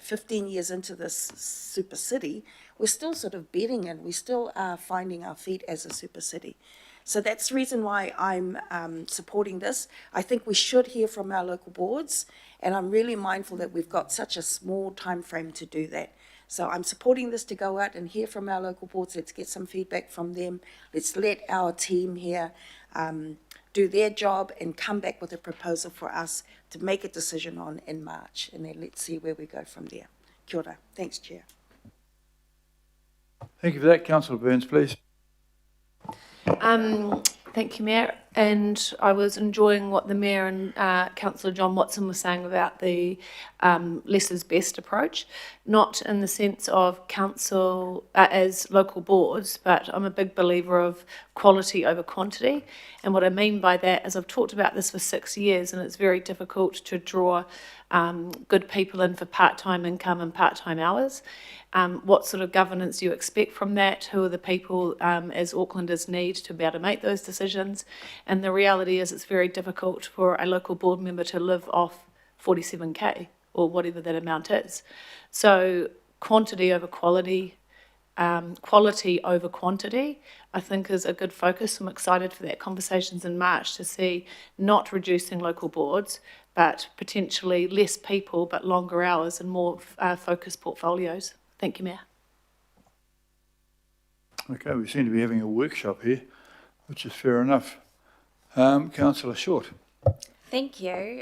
[SPEAKER 8] 15 years into this super city, we're still sort of bedding in, we still are finding our feet as a super city. So that's the reason why I'm supporting this. I think we should hear from our local boards, and I'm really mindful that we've got such a small time frame to do that. So I'm supporting this to go out and hear from our local boards. Let's get some feedback from them. Let's let our team here do their job and come back with a proposal for us to make a decision on in March. And then let's see where we go from there. Kia ora. Thanks, Chair.
[SPEAKER 1] Thank you for that. Councillor Burns, please.
[SPEAKER 18] Thank you, Mayor. And I was enjoying what the Mayor and Councillor John Watson were saying about the less is best approach, not in the sense of council as local boards, but I'm a big believer of quality over quantity. And what I mean by that is I've talked about this for 6 years, and it's very difficult to draw good people in for part-time income and part-time hours. What sort of governance do you expect from that? Who are the people as Aucklanders need to be able to make those decisions? And the reality is it's very difficult for a local board member to live off 47k or whatever that amount is. So quantity over quality, quality over quantity, I think is a good focus. I'm excited for that conversations in March to see not reducing local boards, but potentially less people, but longer hours and more focused portfolios. Thank you, Mayor.
[SPEAKER 1] Okay, we seem to be having a workshop here, which is fair enough. Councillor Short.
[SPEAKER 19] Thank you.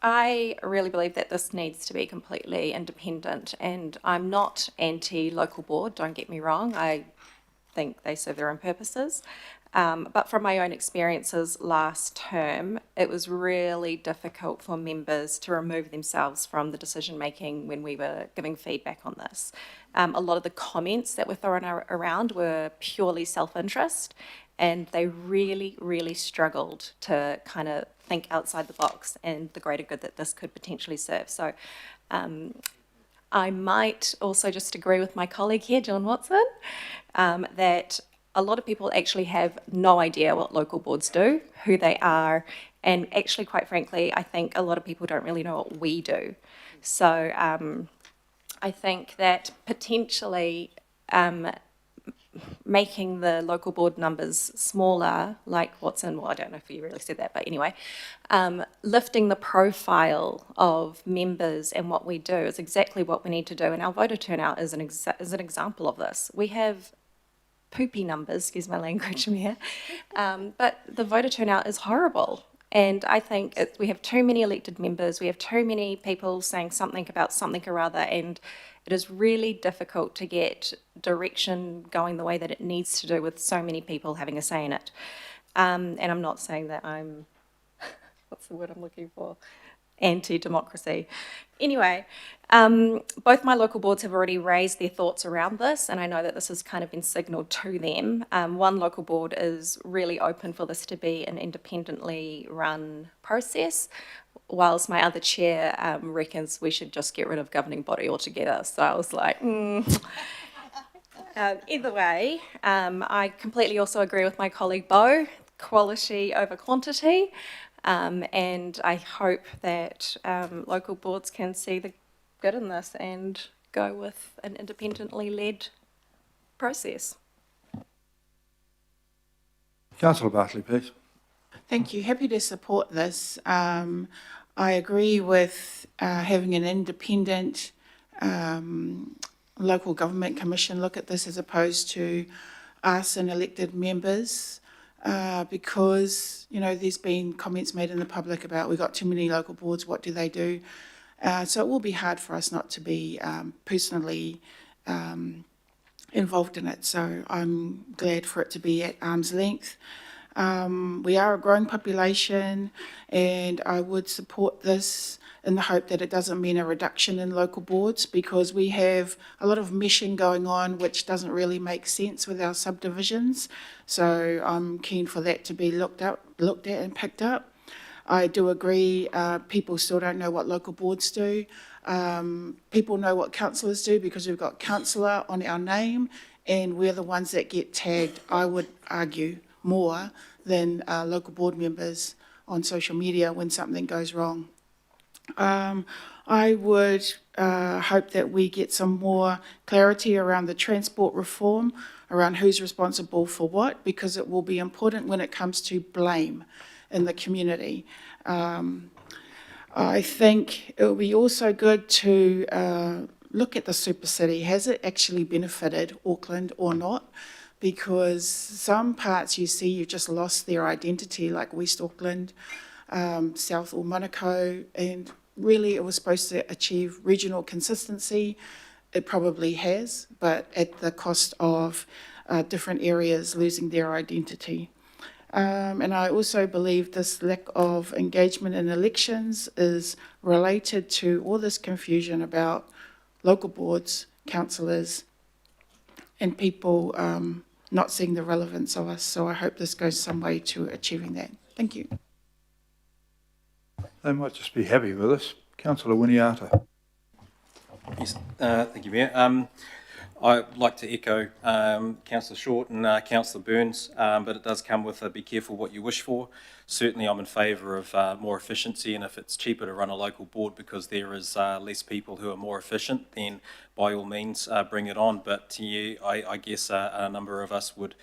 [SPEAKER 19] I really believe that this needs to be completely independent, and I'm not anti-local board, don't get me wrong. I think they serve their own purposes. But from my own experiences last term, it was really difficult for members to remove themselves from the decision making when we were giving feedback on this. A lot of the comments that were thrown around were purely self-interest, and they really struggled to kind of think outside the box and the greater good that this could potentially serve. So I might also just agree with my colleague here, John Watson, that a lot of people actually have no idea what local boards do, who they are, and actually, quite frankly, I think a lot of people don't really know what we do. So I think that potentially making the local board numbers smaller, like what's in, well, I don't know if you really said that, but anyway, lifting the profile of members and what we do is exactly what we need to do. And our voter turnout is an example of this. We have poopy numbers, excuse my language, Mayor, but the voter turnout is horrible. And I think we have too many elected members, we have too many people saying something about something or other, and it is really difficult to get direction going the way that it needs to do with so many people having a say in it. And I'm not saying that I'm, what's the word I'm looking for? Anti-democracy. Anyway, both my local boards have already raised their thoughts around this, and I know that this has kind of been signalled to them. One local board is really open for this to be an independently run process, whilst my other chair reckons we should just get rid of governing body altogether. So I was like, either way, I completely also agree with my colleague Beau, quality over quantity. And I hope that local boards can see the good in this and go with an independently led process.
[SPEAKER 1] Councillor Bartley, please.
[SPEAKER 20] Thank you. Happy to support this. I agree with having an independent local government commission look at this as opposed to us and elected members. Because, you know, there's been comments made in the public about we've got too many local boards, what do they do? So it will be hard for us not to be personally involved in it. So I'm glad for it to be at arm's length. We are a growing population, and I would support this in the hope that it doesn't mean a reduction in local boards, because we have a lot of meshing going on which doesn't really make sense with our subdivisions. So I'm keen for that to be looked at and picked up. I do agree, people still don't know what local boards do. People know what councillors do because we've got councillor on our name, and we're the ones that get tagged, I would argue, more than local board members on social media when something goes wrong. I would hope that we get some more clarity around the transport reform, around who's responsible for what, because it will be important when it comes to blame in the community. I think it will be also good to look at the super city. Has it actually benefited Auckland or not? Because some parts you see you've just lost their identity, like West Auckland, South or Monaco, and really it was supposed to achieve regional consistency. It probably has, but at the cost of different areas losing their identity. And I also believe this lack of engagement in elections is related to all this confusion about local boards, councillors, and people not seeing the relevance of us. So I hope this goes some way to achieving that. Thank you.
[SPEAKER 1] They might just be happy with us. Councillor Winiata.
[SPEAKER 21] Yes, thank you, Mayor. I'd like to echo Councillor Short and Councillor Burns, but it does come with be careful what you wish for. Certainly I'm in favour of more efficiency, and if it's cheaper to run a local board because there is less people who are more efficient, then by all means bring it on. But yeah, I guess a number of us would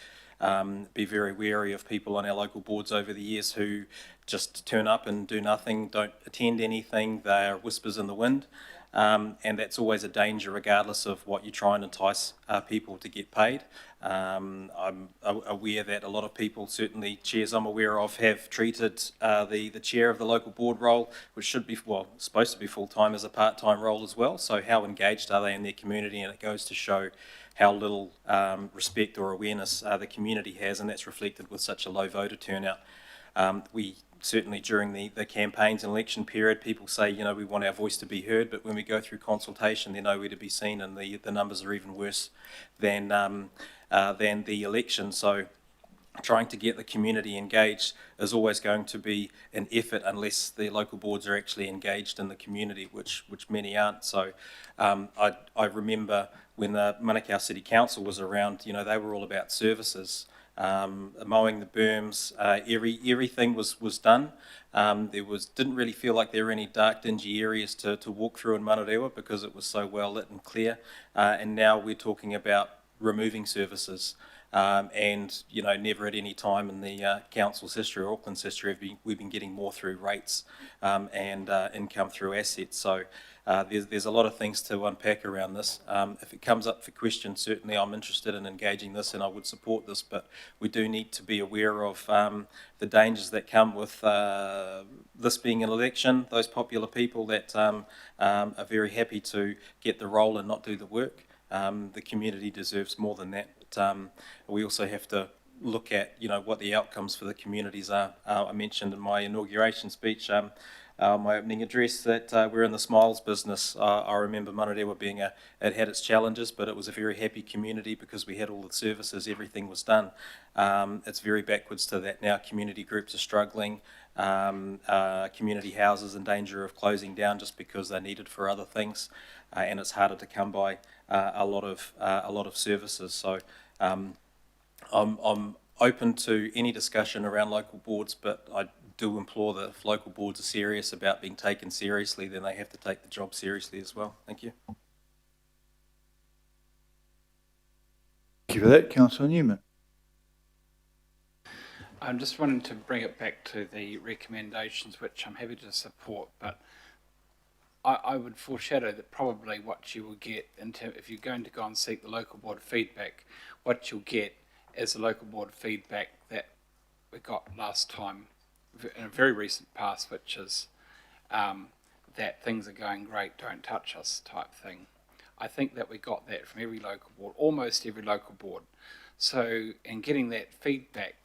[SPEAKER 21] be very wary of people on our local boards over the years who just turn up and do nothing, don't attend anything, they are whispers in the wind. And that's always a danger regardless of what you try and entice people to get paid. I'm aware that a lot of people, certainly chairs I'm aware of, have treated the chair of the local board role, which should be, well, supposed to be full-time, as a part-time role as well. So how engaged are they in their community? And it goes to show how little respect or awareness the community has, and that's reflected with such a low voter turnout. We certainly during the campaigns and election period, people say, you know, we want our voice to be heard, but when we go through consultation, they're nowhere to be seen, and the numbers are even worse than the election. So trying to get the community engaged is always going to be an effort unless the local boards are actually engaged in the community, which many aren't. So I remember when the Manukau City Council was around, you know, they were all about services. Mowing the berms, everything was done. Didn't really feel like there were any dark, dingy areas to walk through in Manarewa because it was so well lit and clear. And now we're talking about removing services. And, you know, never at any time in the council's history or Auckland's history have we've been getting more through rates and income through assets. So there's a lot of things to unpack around this. If it comes up for question, certainly I'm interested in engaging this and I would support this, but we do need to be aware of the dangers that come with this being an election, those popular people that are very happy to get the role and not do the work. The community deserves more than that. But, we also have to look at, you know, what the outcomes for the communities are. I mentioned in my inauguration speech, my opening address, that we're in the smiles business. I remember Manarewa being it had its challenges, but it was a very happy community because we had all the services, everything was done. It's very backwards to that now. Community groups are struggling. Community houses in danger of closing down just because they're needed for other things, and it's harder to come by a lot of services. So I'm open to any discussion around local boards, but I do implore that if local boards are serious about being taken seriously, then they have to take the job seriously as well. Thank you.
[SPEAKER 1] Thank you for that, Councillor Newman.
[SPEAKER 11] I'm just wanting to bring it back to the recommendations, which I'm happy to support, but I would foreshadow that probably what you will get, if you're going to go and seek the local board feedback, what you'll get is the local board feedback that we got last time in a very recent past, which is that things are going great, don't touch us type thing. I think that we got that from every local board, almost every local board. So in getting that feedback,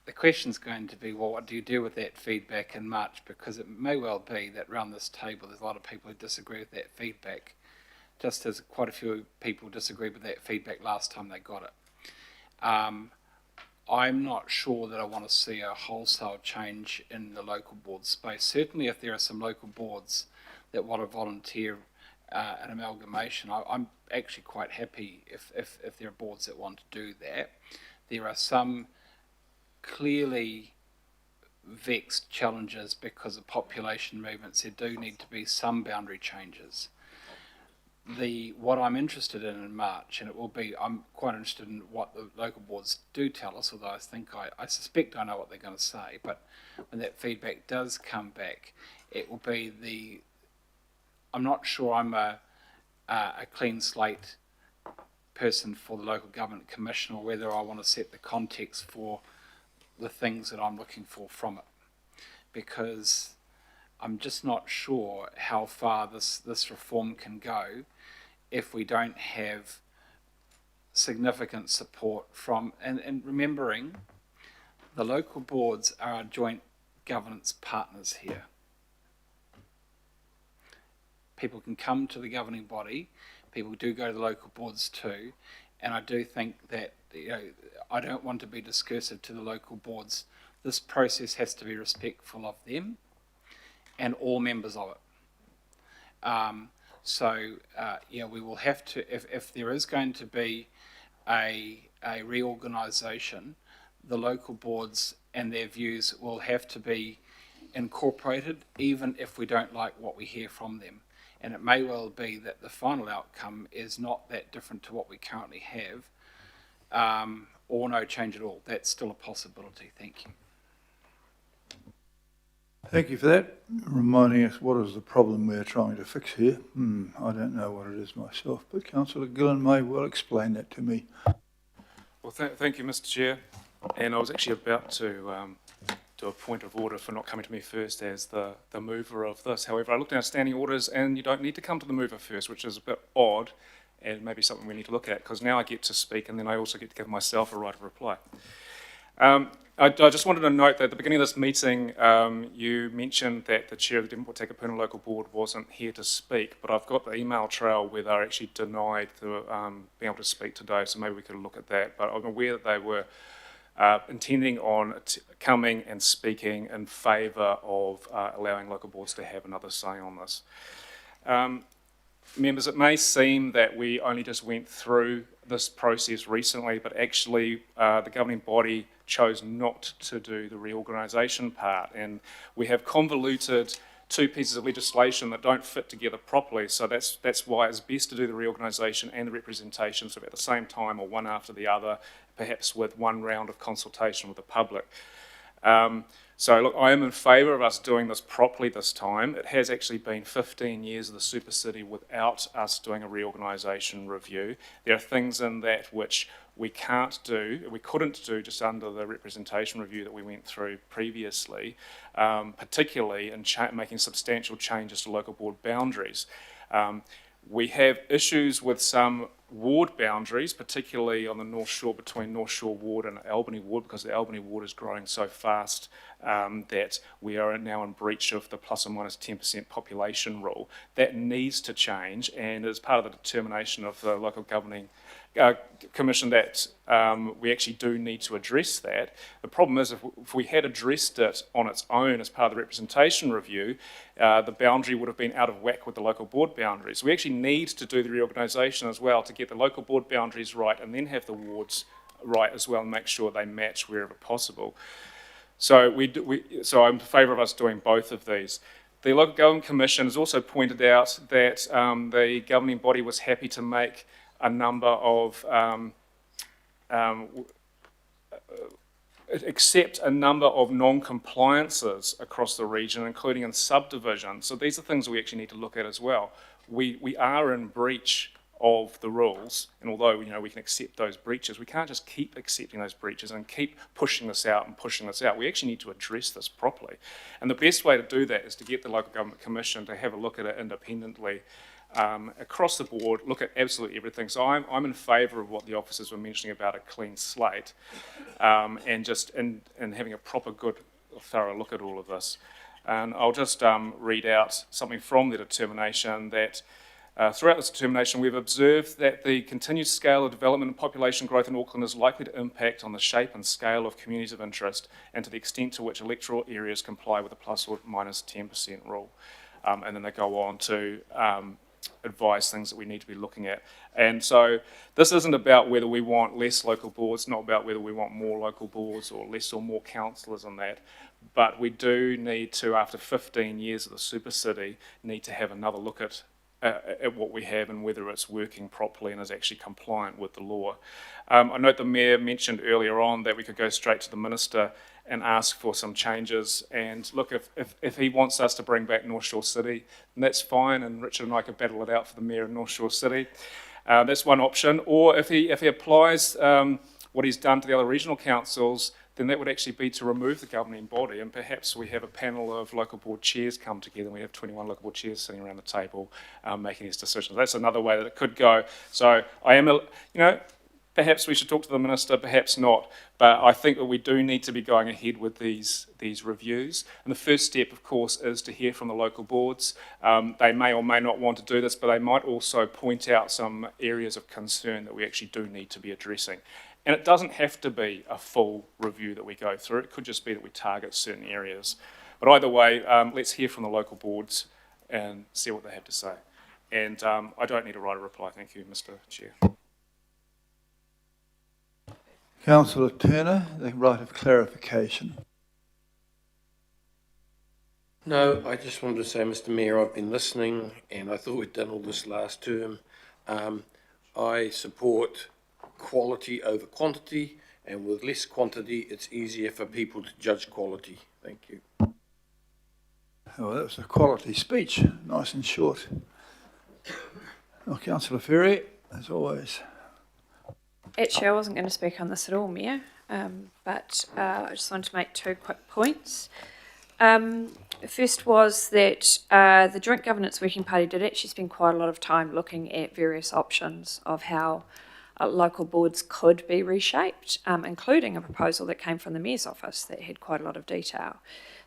[SPEAKER 11] the question's going to be, well, what do you do with that feedback in March? Because it may well be that around this table there's a lot of people who disagree with that feedback, just as quite a few people disagreed with that feedback last time they got it. I'm not sure that I want to see a wholesale change in the local board space. Certainly if there are some local boards that want to volunteer an amalgamation, I'm actually quite happy if there are boards that want to do that. There are some clearly vexed challenges because of population movements. There do need to be some boundary changes. What I'm interested in March, and it will be, I'm quite interested in what the local boards do tell us, although I suspect I know what they're going to say, but when that feedback does come back, it will be I'm not sure I'm a clean slate person for the local government commission, or whether I want to set the context for the things that I'm looking for from it, because I'm just not sure how far this reform can go if we don't have significant support from, and remembering the local boards are our joint governance partners here. People can come to the governing body, people do go to the local boards too, and I do think that, you know, I don't want to be discursive to the local boards. This process has to be respectful of them and all members of it. Yeah, we will have to, if there is going to be a reorganisation, the local boards and their views will have to be incorporated, even if we don't like what we hear from them. And it may well be that the final outcome is not that different to what we currently have, or no change at all. That's still a possibility. Thank you.
[SPEAKER 1] Thank you for that. Reminding us what is the problem we're trying to fix here. I don't know what it is myself, but Councillor Gillen may well explain that to me.
[SPEAKER 9] Well, thank you, Mr. Chair. And I was actually about to do a point of order for not coming to me first as the mover of this. However, I looked at our standing orders and you don't need to come to the mover first, which is a bit odd and maybe something we need to look at, because now I get to speak and then I also get to give myself a right of reply. I just wanted to note that at the beginning of this meeting, you mentioned that the chair of the Dimpo Tekapuna Local Board wasn't here to speak, but I've got the email trail where they're actually denied being able to speak today, so maybe we could look at that. But I'm aware that they were intending on coming and speaking in favour of allowing local boards to have another say on this. Members, it may seem that we only just went through this process recently, but actually the governing body chose not to do the reorganisation part, and we have convoluted two pieces of legislation that don't fit together properly. So that's why it's best to do the reorganisation and the representation sort of at the same time or one after the other, perhaps with one round of consultation with the public. So look, I am in favour of us doing this properly this time. It has actually been 15 years of the Super City without us doing a reorganisation review. There are things in that which we couldn't do just under the representation review that we went through previously, particularly in making substantial changes to local board boundaries. We have issues with some ward boundaries, particularly on the North Shore between North Shore Ward and Albany Ward, because the Albany Ward is growing so fast that we are now in breach of the plus or minus 10% population rule. That needs to change, and as part of the determination of the local governing commission that we actually do need to address that. The problem is if we had addressed it on its own as part of the representation review, the boundary would have been out of whack with the local board boundaries. We actually need to do the reorganisation as well to get the local board boundaries right and then have the wards right as well and make sure they match wherever possible. So, so I'm in favour of us doing both of these. The Local Government Commission has also pointed out that the governing body was happy to make a number of, accept a number of non-compliances across the region, including in subdivisions. So these are things we actually need to look at as well. We are in breach of the rules, and although we can accept those breaches, we can't just keep accepting those breaches and keep pushing this out and pushing this out. We actually need to address this properly. And the best way to do that is to get the Local Government Commission to have a look at it independently across the board, look at absolutely everything. So I'm in favour of what the officers were mentioning about a clean slate and having a proper, good, thorough look at all of this. And I'll just read out something from the determination that throughout this determination we've observed that the continued scale of development and population growth in Auckland is likely to impact on the shape and scale of communities of interest and to the extent to which electoral areas comply with the plus or minus 10% rule. And then they go on to advise things that we need to be looking at. And so this isn't about whether we want less local boards, not about whether we want more local boards or less or more councillors and that, but we do need to, after 15 years of the Super City, need to have another look at what we have and whether it's working properly and is actually compliant with the law. I note the Mayor mentioned earlier on that we could go straight to the Minister and ask for some changes, and look, if he wants us to bring back North Shore City, then that's fine, and Richard and I could battle it out for the Mayor of North Shore City. That's one option. Or if he applies what he's done to the other regional councils, then that would actually be to remove the governing body, and perhaps we have a panel of local board chairs come together and we have 21 local board chairs sitting around the table making these decisions. That's another way that it could go. So I am, perhaps we should talk to the Minister, perhaps not, but I think that we do need to be going ahead with these reviews. And the first step, of course, is to hear from the local boards. They may or may not want to do this, but they might also point out some areas of concern that we actually do need to be addressing. And it doesn't have to be a full review that we go through. It could just be that we target certain areas. But either way, let's hear from the local boards and see what they have to say. And I don't need to write a reply. Thank you, Mr. Chair.
[SPEAKER 1] Councillor Turner, the right of clarification.
[SPEAKER 4] No, I just wanted to say, Mr. Mayor, I've been listening and I thought we'd done all this last term. I support quality over quantity, and with less quantity, it's easier for people to judge quality. Thank you.
[SPEAKER 1] Well, that was a quality speech, nice and short. Well, Councillor Ferry, as always.
[SPEAKER 19] Actually, I wasn't going to speak on this at all, Mayor, but I just wanted to make two quick points. First was that the Joint Governance Working Party did actually spend quite a lot of time looking at various options of how local boards could be reshaped, including a proposal that came from the Mayor's office that had quite a lot of detail.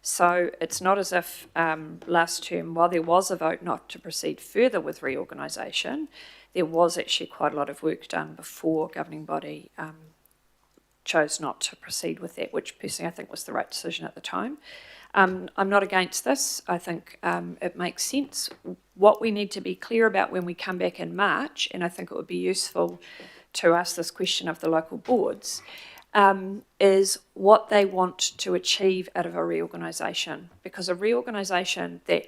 [SPEAKER 19] So it's not as if last term, while there was a vote not to proceed further with reorganisation, there was actually quite a lot of work done before governing body chose not to proceed with that, which personally I think was the right decision at the time. I'm not against this. I think it makes sense. What we need to be clear about when we come back in March, and I think it would be useful to ask this question of the local boards,
[SPEAKER 2] is what they want to achieve out of a reorganisation. Because a reorganisation that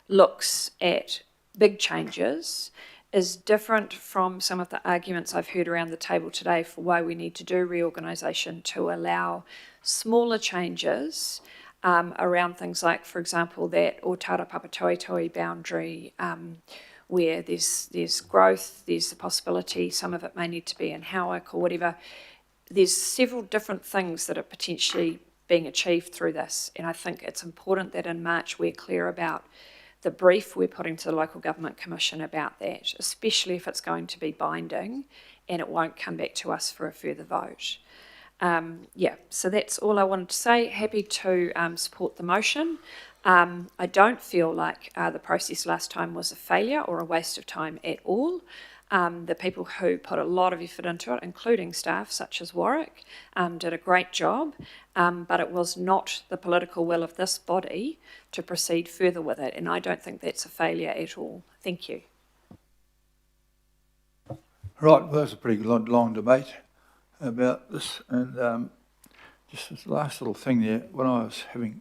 [SPEAKER 2] looks at big changes is different from some of the arguments I've heard around the table today for why we need to do reorganisation to allow smaller changes around things like, for example, that Otara Papatoetoe boundary, where there's growth, there's the possibility some of it may need to be in Howick or whatever. There's several different things that are potentially being achieved through this, and I think it's important that in March we're clear about the brief we're putting to the Local Government Commission about that, especially if it's going to be binding and it won't come back to us for a further vote. So that's all I wanted to say. Happy to support the motion. I don't feel like the process last time was a failure or a waste of time at all. The people who put a lot of effort into it, including staff such as Warwick, did a great job, but it was not the political will of this body to proceed further with it, and I don't think that's a failure at all. Thank you.
[SPEAKER 1] Right, well, that's a pretty long debate about this, and just this last little thing there, when I was having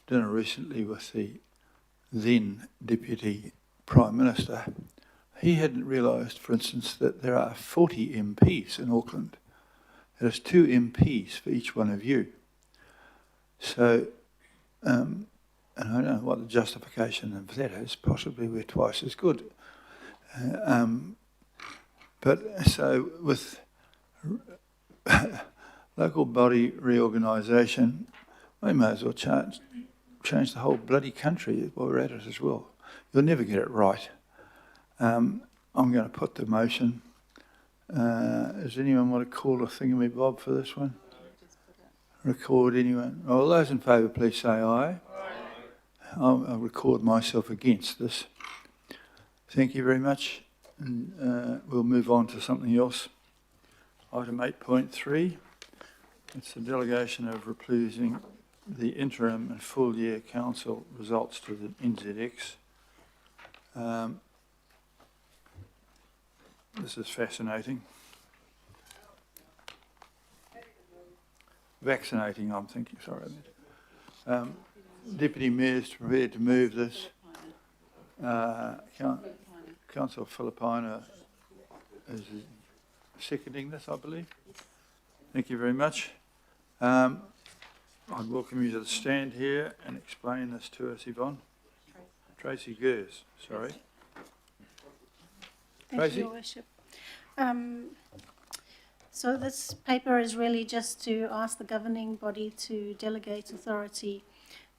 [SPEAKER 1] dinner recently with the then Deputy Prime Minister, he hadn't realised, for instance, that there are 40 MPs in Auckland. There's 2 MPs for each one of you. So, and I don't know what the justification of that is. Possibly we're twice as good. But so with local body reorganisation, we may as well change the whole bloody country while we're at it as well. You'll never get it right. I'm going to put the motion. Does anyone want to call a thingamabob for this one? Record anyone? All those in favour, please say aye. I'll record myself against this. Thank you very much. And we'll move on to something else. Item 8.3. It's the delegation of replusing the interim and full year council results to the NZX. This is fascinating. Vaccinating, I'm thinking, sorry. Deputy Mayor's prepared to move this. Councillor Filipina is seconding this, I believe. Thank you very much. I'd welcome you to the stand here and explain this to us, Yvonne. Tracy Gers, sorry.
[SPEAKER 22] Thank you, Your Worship. So this paper is really just to ask the governing body to delegate authority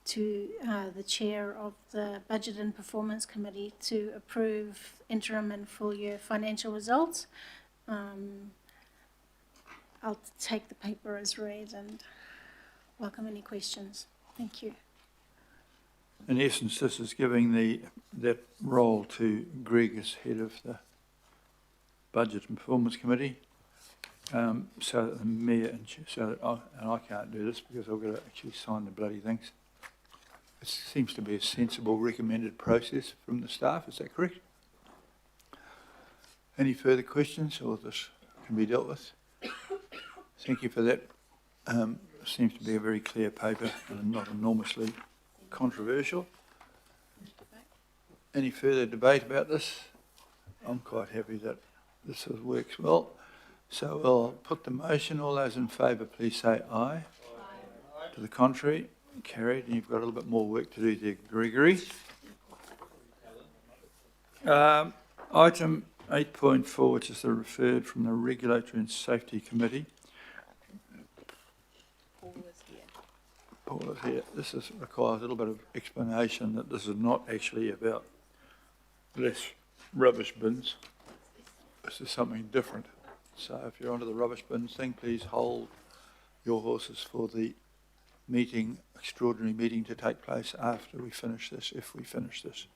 [SPEAKER 22] to the chair of the Budget and Performance Committee to approve interim and full year financial results. I'll take the paper as read and welcome any questions. Thank you.
[SPEAKER 1] In essence, this is giving that role to Greg as head of the Budget and Performance Committee, so that the mayor and I can't do this because I've got to actually sign the bloody things. It seems to be a sensible recommended process from the staff. Is that correct? Any further questions, or this can be dealt with? Thank you for that. Seems to be a very clear paper and not enormously controversial. Any further debate about this? I'm quite happy that this works well. So I'll put the motion. All those in favour, please say aye. Aye. To the contrary, carried. And you've got a little bit more work to do there, Gregory. Item 8.4, which is the referred from the Regulatory and Safety Committee. Paul is here. This requires a little bit of explanation that this is not actually about less rubbish bins. This is something different. So if you're onto the rubbish bins thing, please hold your horses for the meeting, extraordinary meeting to take place after we finish this, if we finish this.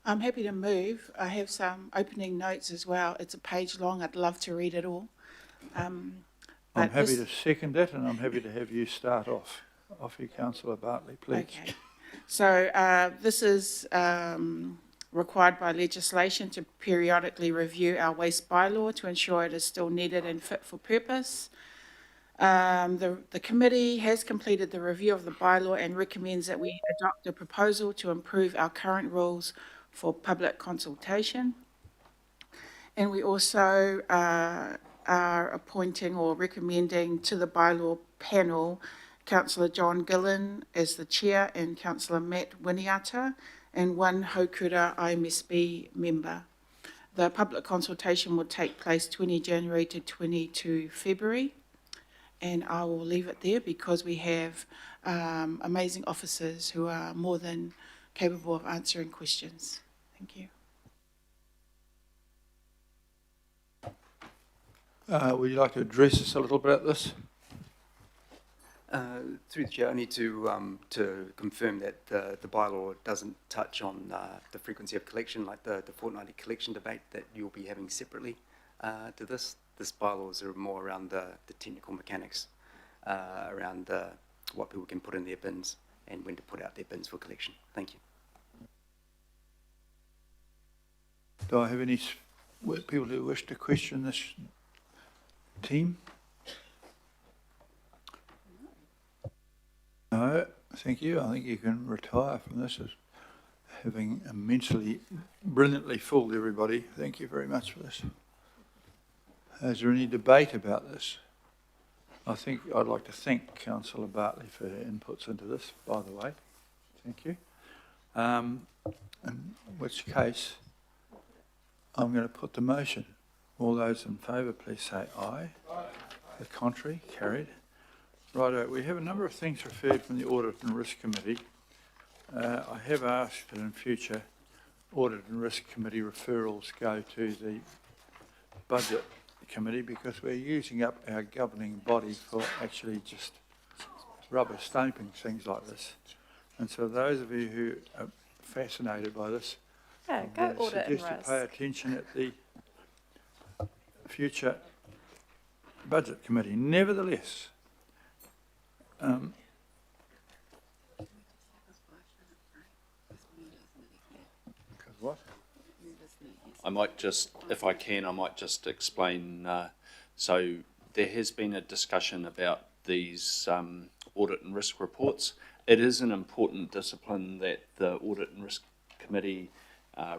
[SPEAKER 20] I'm happy to move. I have some opening notes as well. It's a page long. I'd love to read it all.
[SPEAKER 1] I'm happy to second it, and I'm happy to have you start off. Off you, Councillor Bartley, please.
[SPEAKER 20] Okay. So this is required by legislation to periodically review our waste bylaw to ensure it is still needed and fit for purpose. The committee has completed the review of the bylaw and recommends that we adopt a proposal to improve our current rules for public consultation. And we also are appointing or recommending to the bylaw panel Councillor John Gillen as the chair and Councillor Matt Winiata and one Haukura IMSB member. The public consultation will take place 20 January to 22 February. And I will leave it there because we have amazing officers who are more than capable of answering questions. Thank you.
[SPEAKER 1] Would you like to address us a little bit at this?
[SPEAKER 12] Through the chair, I need to confirm that the bylaw doesn't touch on the frequency of collection, like the fortnightly collection debate that you'll be having separately to this. This bylaws are more around the technical mechanics, around what people can put in their bins and when to put out their bins for collection. Thank you.
[SPEAKER 1] Do I have any people who wish to question this team? No, thank you. I think you can retire from this as having immensely, brilliantly fooled everybody. Thank you very much for this. Is there any debate about this? I think I'd like to thank Councillor Bartley for her inputs into this, by the way. Thank you. In which case, I'm going to put the motion. All those in favour, please say aye. Aye. The contrary, carried. Righto, we have a number of things referred from the Audit and Risk Committee. I have asked that in future Audit and Risk Committee referrals go to the Budget Committee because we're using up our governing body for actually just rubber stamping things like this. And so those of you who are fascinated by this,
[SPEAKER 19] Yeah, go Audit and
[SPEAKER 1] suggest
[SPEAKER 19] Risk.
[SPEAKER 1] you pay attention at the future Budget Committee. Nevertheless, what?
[SPEAKER 14] I might just, if I can, I might just explain. So there has been a discussion about these audit and risk reports. It is an important discipline that the Audit and Risk Committee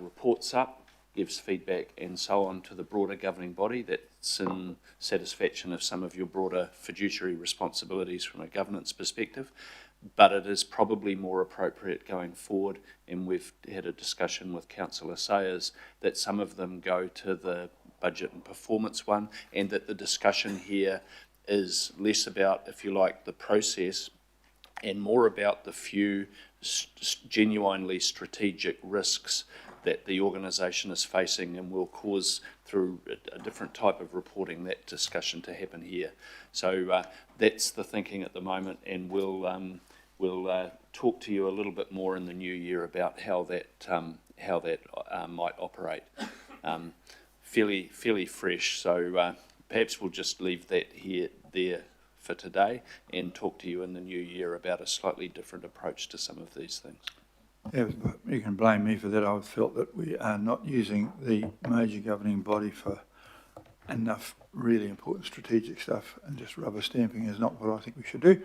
[SPEAKER 14] reports up, gives feedback and so on to the broader governing body. That's in satisfaction of some of your broader fiduciary responsibilities from a governance perspective. But it is probably more appropriate going forward, and we've had a discussion with Councillor Sayers, that some of them go to the budget and performance one, and that the discussion here is less about, if you like, the process and more about the few genuinely strategic risks that the organisation is facing and will cause, through a different type of reporting, that discussion to happen here. So that's the thinking at the moment, and we'll talk to you a little bit more in the new year about how that might operate. Fairly fresh, so perhaps we'll just leave that there for today and talk to you in the new year about a slightly different approach to some of these things.
[SPEAKER 1] Yeah, you can blame me for that. I felt that we are not using the major governing body for enough really important strategic stuff, and just rubber stamping is not what I think we should do.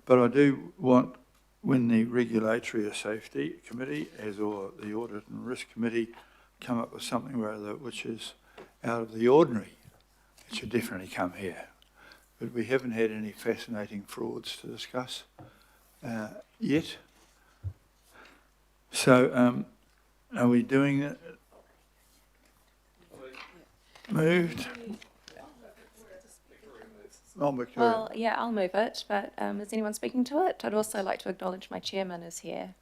[SPEAKER 1] But I do want, when the Regulatory Safety Committee, or the Audit and Risk Committee, come up with something rather which is out of the ordinary, it should definitely come here. But we haven't had any fascinating frauds to discuss yet. So, are we doing it? Moved? Oh, Victoria.
[SPEAKER 19] Well, yeah, I'll move it, but is anyone speaking to it? I'd also like to acknowledge my chairman is here,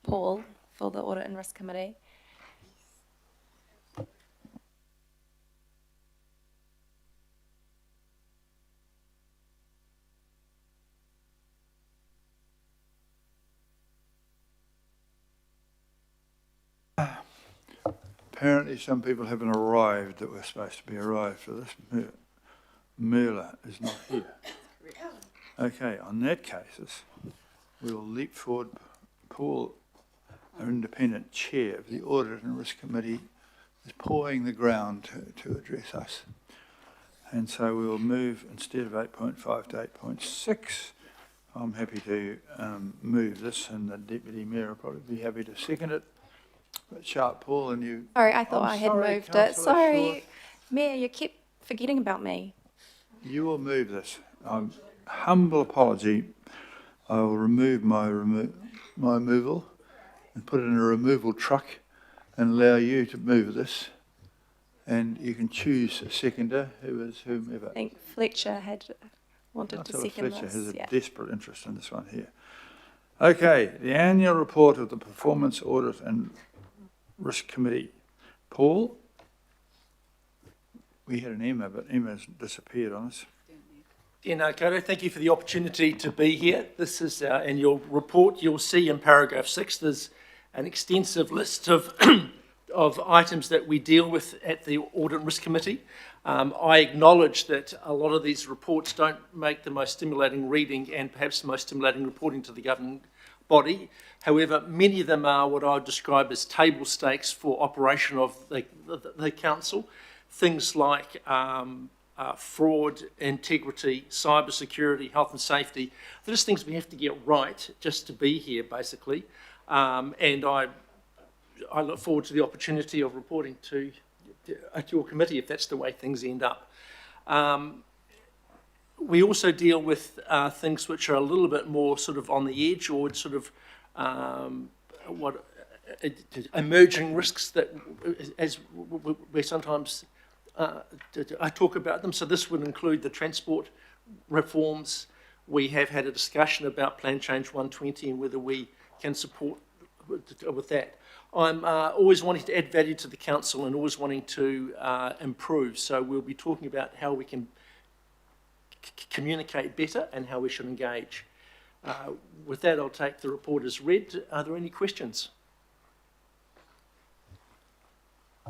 [SPEAKER 19] Paul, for the Audit and Risk Committee.
[SPEAKER 1] Apparently some people haven't arrived that were supposed to be arrived for this. Merla is not here. Okay, on that cases, we'll leap forward. Paul our independent chair of the Audit and Risk Committee, is pawing the ground to address us. And so we will move, instead of 8.5 to 8.6. I'm happy to move this, and the Deputy Mayor will probably be happy to second it. But sharp, Paul, and you...
[SPEAKER 19] Sorry, I thought
[SPEAKER 1] I'm
[SPEAKER 19] I had
[SPEAKER 1] sorry,
[SPEAKER 19] moved it.
[SPEAKER 1] Councillor
[SPEAKER 19] Sorry,
[SPEAKER 1] Short.
[SPEAKER 19] Mayor, you keep forgetting about me.
[SPEAKER 1] You will move this. Humble apology. I will remove my removal and put it in a removal truck and allow you to move this. And you can choose a seconder, who is whomever.
[SPEAKER 19] I think Fletcher had wanted to second
[SPEAKER 1] Fletcher
[SPEAKER 19] this.
[SPEAKER 1] has a
[SPEAKER 19] Yeah.
[SPEAKER 1] desperate interest in this one here. Okay, the annual report of the Performance Audit and Risk Committee. Paul? We had an Emma, but Emma's disappeared on us.
[SPEAKER 7] Tēnā koutou, thank you for the opportunity to be here. This is our annual report. You'll see in paragraph 6 there's an extensive list of of items that we deal with at the Audit and Risk Committee. I acknowledge that a lot of these reports don't make the most stimulating reading and perhaps the most stimulating reporting to the governing body. However, many of them are what I would describe as table stakes for operation of the council. Things like fraud, integrity, cyber security, health and safety. They're just things we have to get right just to be here, basically. And I look forward to the opportunity of reporting to your committee if that's the way things end up. We also deal with things which are a little bit more sort of on the edge, or sort of emerging risks that, as we sometimes I talk about them. So this would include the transport reforms. We have had a discussion about Plan Change 120 and whether we can support with that. I'm always wanting to add value to the council and always wanting to improve. So we'll be talking about how we can communicate better and how we should engage. With that, I'll take the report as read. Are there any questions?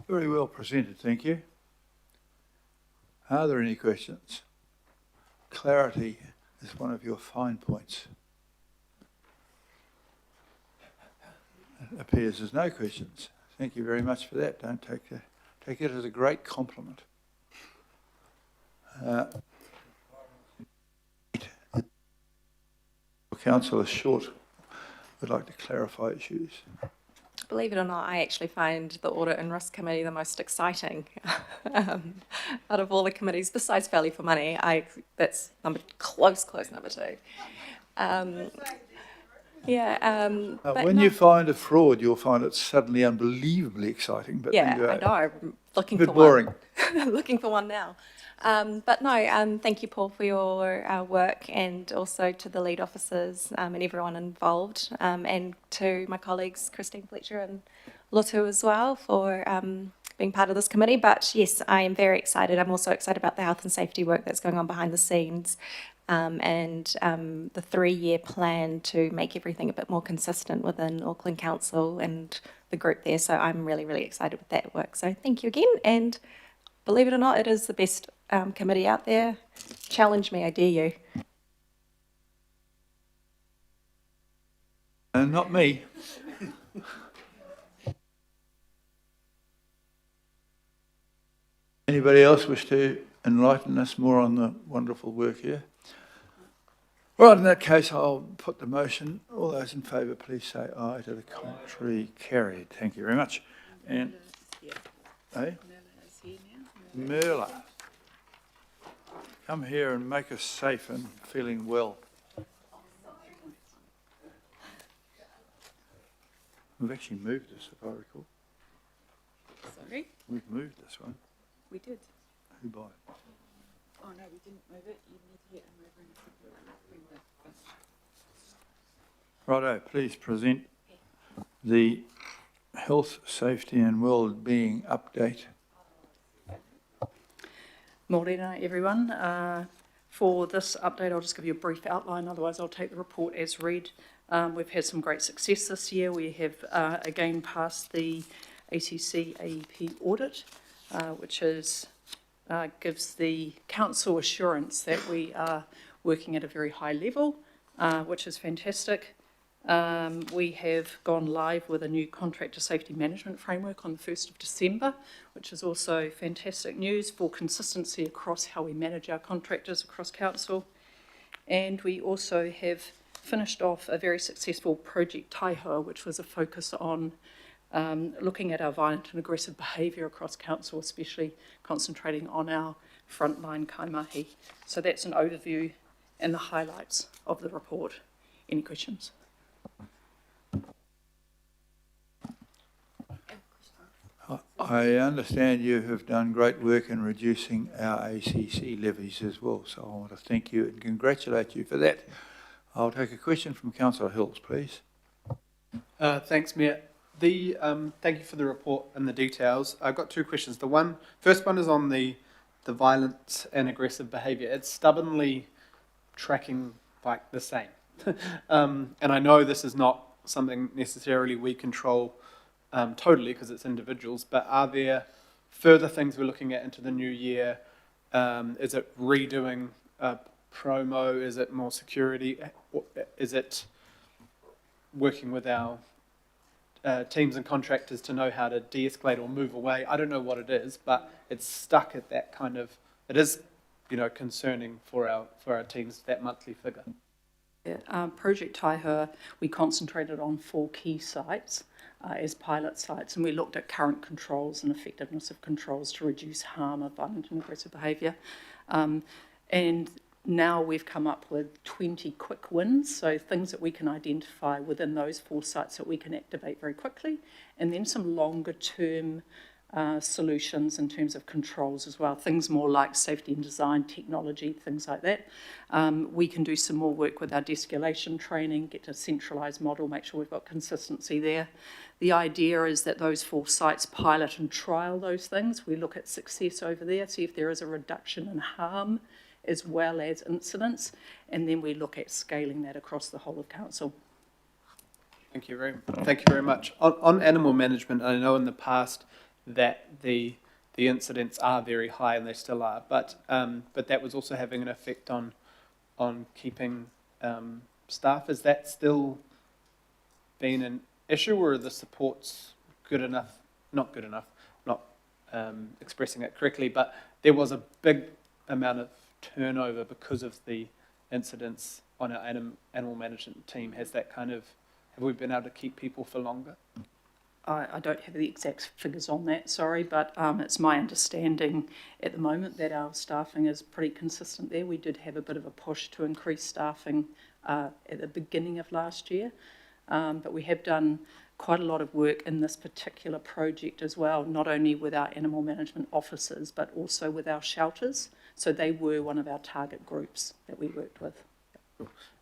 [SPEAKER 1] Very well presented, thank you. Are there any questions? Clarity is one of your fine points. It appears there's no questions. Thank you very much for that. Don't take it as a great compliment. Councillor Short would like to clarify issues.
[SPEAKER 19] Believe it or not, I actually find the Audit and Risk Committee the most exciting out of all the committees, besides Value for Money. That's close number 2.
[SPEAKER 1] When you find a fraud, you'll find it suddenly unbelievably exciting. But
[SPEAKER 19] yeah, I know. I'm looking for
[SPEAKER 1] boring.
[SPEAKER 19] one. Looking for one now. But no, thank you, Paul, for your work, and also to the lead officers and everyone involved, and to my colleagues, Christine Fletcher and Lotu as well, for being part of this committee. But yes, I am very excited. I'm also excited about the health and safety work that's going on behind the scenes, and the 3-year plan to make everything a bit more consistent within Auckland Council and the group there. So I'm really, really excited with that work. So thank you again, and believe it or not, it is the best committee out there. Challenge me, I dare you.
[SPEAKER 1] Not me. Anybody else wish to enlighten us more on the wonderful work here? Right, in that case, I'll put the motion. All those in favour, please say aye. To the contrary, carried. Thank you very much. And, Merla, come here and make us safe and feeling well. We've actually moved this, if I recall.
[SPEAKER 10] Sorry?
[SPEAKER 1] We've moved this one.
[SPEAKER 10] We did.
[SPEAKER 1] Who by?
[SPEAKER 10] Oh no, we didn't move it. You need to get him over and bring
[SPEAKER 1] Righto, please present the health, safety and well-being update.
[SPEAKER 10] Morena, everyone. For this update, I'll just give you a brief outline, otherwise I'll take the report as read. We've had some great success this year. We have again passed the ACC AEP audit, which is, gives the council assurance that we are working at a very high level, which is fantastic. We have gone live with a new contractor safety management framework on the 1st of December, which is also fantastic news for consistency across how we manage our contractors across council. And we also have finished off a very successful project Taihoa, which was a focus on looking at our violent and aggressive behaviour across council, especially concentrating on our frontline kaimahi. So that's an overview and the highlights of the report. Any questions?
[SPEAKER 1] I understand you have done great work in reducing our ACC levies as well, so I want to thank you and congratulate you for that. I'll take a question from Councillor Hills, please.
[SPEAKER 5] Thanks, Mayor. Thank you for the report and the details. I've got two questions. First one is on the violent and aggressive behaviour. It's stubbornly tracking like the same. And I know this is not something necessarily we control totally because it's individuals, but are there further things we're looking at into the new year? Is it redoing promo? Is it more security? Is it working with our teams and contractors to know how to de-escalate or move away? I don't know what it is, but it's stuck at that kind of, it is, concerning for our teams, that monthly figure.
[SPEAKER 10] Yeah, Project Taihoa, we concentrated on 4 key sites as pilot sites, and we looked at current controls and effectiveness of controls to reduce harm of violent and aggressive behaviour. And now we've come up with 20 quick wins, so things that we can identify within those 4 sites that we can activate very quickly, and then some longer term solutions in terms of controls as well, things more like safety and design, technology, things like that. We can do some more work with our de-escalation training, get a centralised model, make sure we've got consistency there. The idea is that those 4 sites pilot and trial those things. We look at success over there, see if there is a reduction in harm as well as incidents, and then we look at scaling that across the whole of council.
[SPEAKER 5] Thank you very much. On animal management, I know in the past that the incidents are very high, and they still are, but that was also having an effect on keeping staff. Has that still been an issue, or are the supports good enough? Not good enough, not expressing it correctly, but there was a big amount of turnover because of the incidents on our animal management team. Have we been able to keep people for longer?
[SPEAKER 10] I don't have the exact figures on that, sorry, but it's my understanding at the moment that our staffing is pretty consistent there. We did have a bit of a push to increase staffing at the beginning of last year, but we have done quite a lot of work in this particular project as well, not only with our animal management officers, but also with our shelters. So they were one of our target groups that we worked with.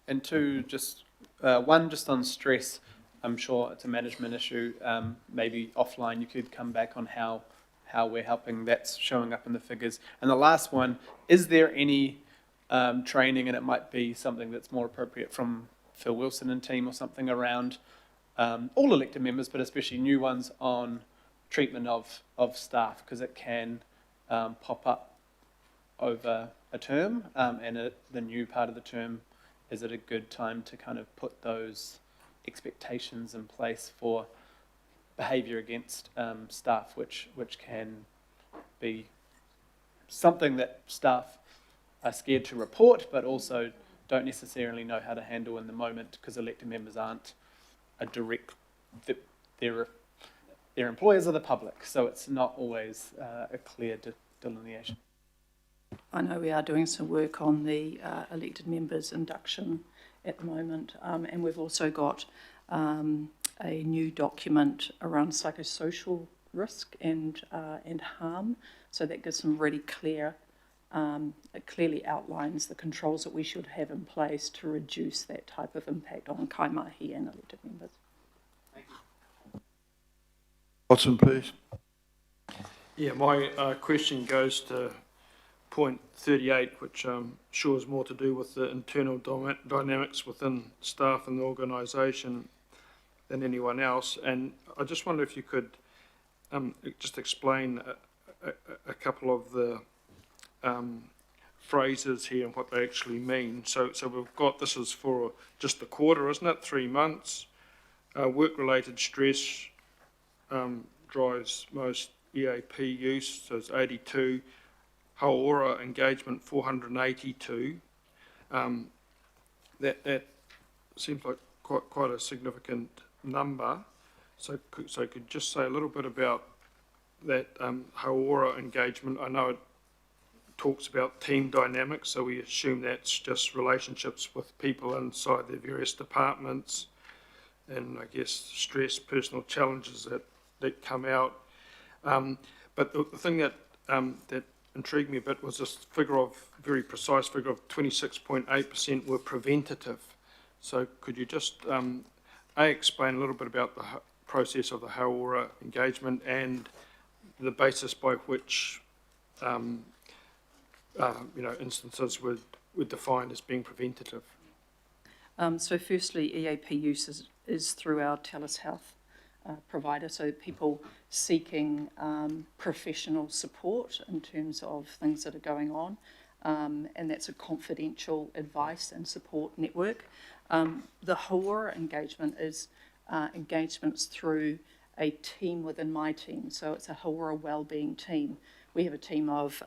[SPEAKER 5] And two, one just on stress. I'm sure it's a management issue. Maybe offline you could come back on how we're helping. That's showing up in the figures. And the last one, is there any training, and it might be something that's more appropriate from Phil Wilson and team or something around all elected members, but especially new ones, on treatment of staff, because it can pop up over a term, and the new part of the term, is it a good time to kind of put those expectations in place for behaviour against staff, which can be something that staff are scared to report, but also don't necessarily know how to handle in the moment, because elected members aren't a direct, their employers are the public, so it's not always a clear delineation.
[SPEAKER 10] I know we are doing some work on the elected members' induction at the moment, and we've also got a new document around psychosocial risk and harm, so that gives some really clear, it clearly outlines the controls that we should have in place to reduce that type of impact on kaimahi and elected members.
[SPEAKER 5] Thank you.
[SPEAKER 1] Watson, please.
[SPEAKER 13] Yeah, my question goes to point 38, which I'm sure is more to do with the internal dynamics within staff and the organisation than anyone else. And I just wonder if you could just explain a couple of the phrases here and what they actually mean. So we've got, this is for just the quarter, isn't it? 3 months. Work-related stress drives most EAP use, so it's 82. Hauora engagement 482. That seems like quite a significant number. So could you just say a little bit about that Hauora engagement? I know it talks about team dynamics, so we assume that's just relationships with people inside their various departments, and I guess stress, personal challenges that come out. But the thing that intrigued me a bit was this very precise figure of 26.8% were preventative. So could you just explain a little bit about the process of the Hauora engagement and the basis by which instances were defined as being preventative?
[SPEAKER 10] So firstly, EAP use is through our TELUS Health provider, so people seeking professional support in terms of things that are going on, and that's a confidential advice and support network. The Hauora engagement is engagements through a team within my team, so it's a Hauora wellbeing team. We have a team of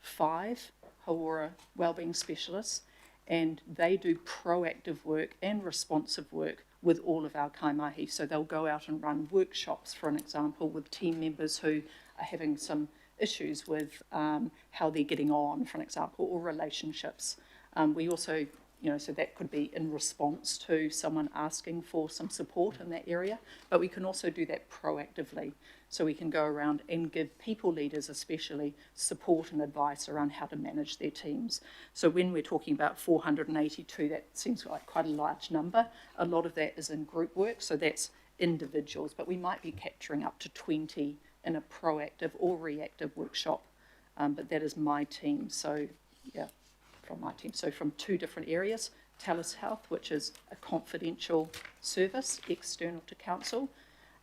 [SPEAKER 10] 5 Hauora wellbeing specialists, and they do proactive work and responsive work with all of our kaimahi. So they'll go out and run workshops, for an example, with team members who are having some issues with how they're getting on, for an example, or relationships. We also, so that could be in response to someone asking for some support in that area, but we can also do that proactively. So we can go around and give people leaders especially support and advice around how to manage their teams. So when we're talking about 482, that seems like quite a large number. A lot of that is in group work, so that's individuals, but we might be capturing up to 20 in a proactive or reactive workshop. But that is my team, so yeah, from my team. So from 2 different areas, TELUS Health, which is a confidential service external to council,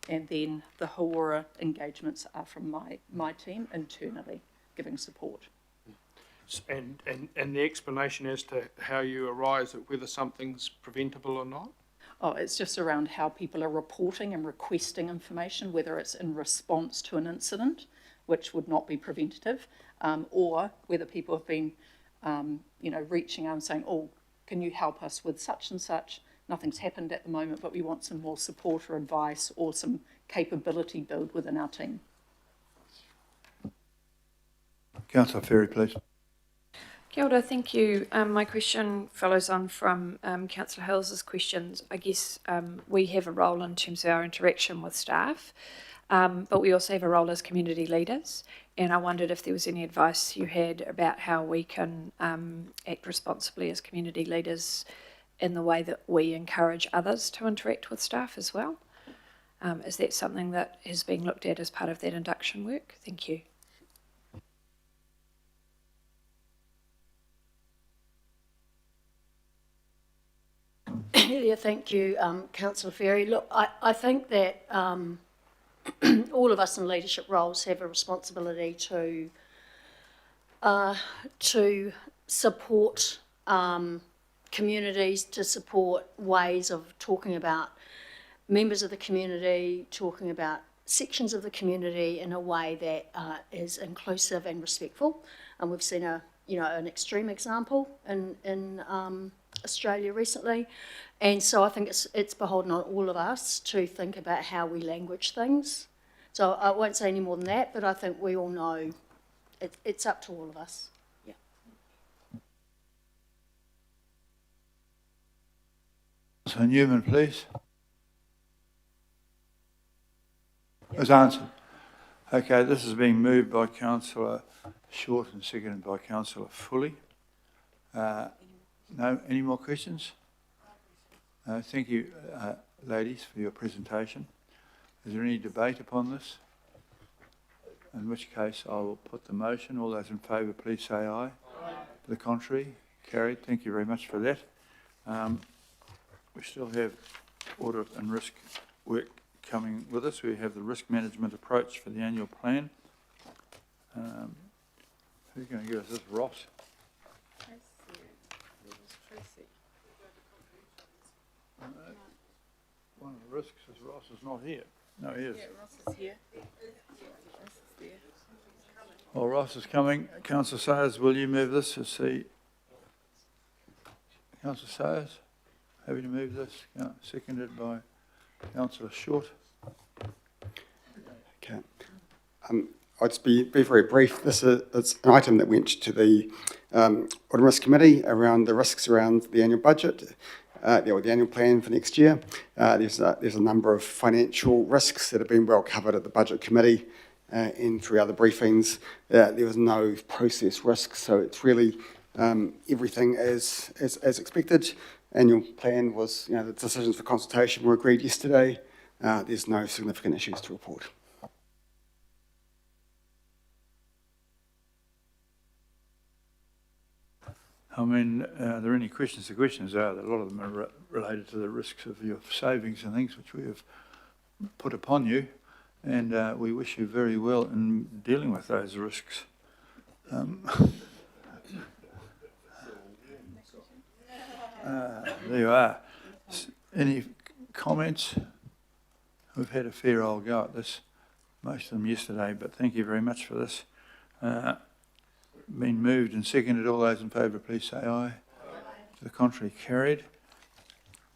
[SPEAKER 10] and then the Hauora engagements are from my team internally, giving support.
[SPEAKER 13] And the explanation as to how you arise at whether something's preventable or not?
[SPEAKER 10] Oh, it's just around how people are reporting and requesting information, whether it's in response to an incident, which would not be preventative, or whether people have been, reaching out and saying, oh, can you help us with such and such? Nothing's happened at the moment, but we want some more support or advice or some capability build within our team.
[SPEAKER 1] Councillor Ferry, please.
[SPEAKER 2] Kia ora, thank you. My question follows on from Councillor Hills's questions. I guess we have a role in terms of our interaction with staff, but we also have a role as community leaders, and I wondered if there was any advice you had about how we can act responsibly as community leaders in the way that we encourage others to interact with staff as well. Is that something that is being looked at as part of that induction work? Thank you.
[SPEAKER 3] Yeah, thank you, Councillor Ferry. Look, I think that all of us in leadership roles have a responsibility to support communities, to support ways of talking about members of the community, talking about sections of the community in a way that is inclusive and respectful. And we've seen an extreme example in Australia recently, and so I think it's beholden on all of us to think about how we language things. So I won't say any more than that, but I think we all know it's up to all of us. Yeah.
[SPEAKER 1] So Newman, please. As answered. Okay, this is being moved by Councillor Short and seconded by Councillor Fully. No, any more questions? Thank you, ladies, for your presentation. Is there any debate upon this? In which case I will put the motion. All those in favour, please say aye. Aye. For the contrary, carried. Thank you very much for that. We still have audit and risk work coming with us. We have the risk management approach for the annual plan. Who's going to give us this, Ross? one of the risks is Ross is not here. No, he is.
[SPEAKER 20] Ross is here.
[SPEAKER 1] Well, Ross is coming. Councillor Sayers, will you move this? Councillor Sayers, happy to move this? Seconded by Councillor Short.
[SPEAKER 6] Okay. I'll just be very brief. It's an item that went to the Audit and Risk Committee around the risks around the annual budget, the annual plan for next year. There's a number of financial risks that have been well covered at the Budget Committee and through other briefings. There was no process risk, so it's really everything as expected. Annual plan was, the decisions for consultation were agreed yesterday. There's no significant issues to report.
[SPEAKER 1] I mean, are there any questions? The questions are that a lot of them are related to the risks of your savings and things which we have put upon you, and we wish you very well in dealing with those risks. There you are. Any comments? We've had a fair old go at this, most of them yesterday, but thank you very much for this. Been moved and seconded. All those in favour, please say aye. To the contrary, carried.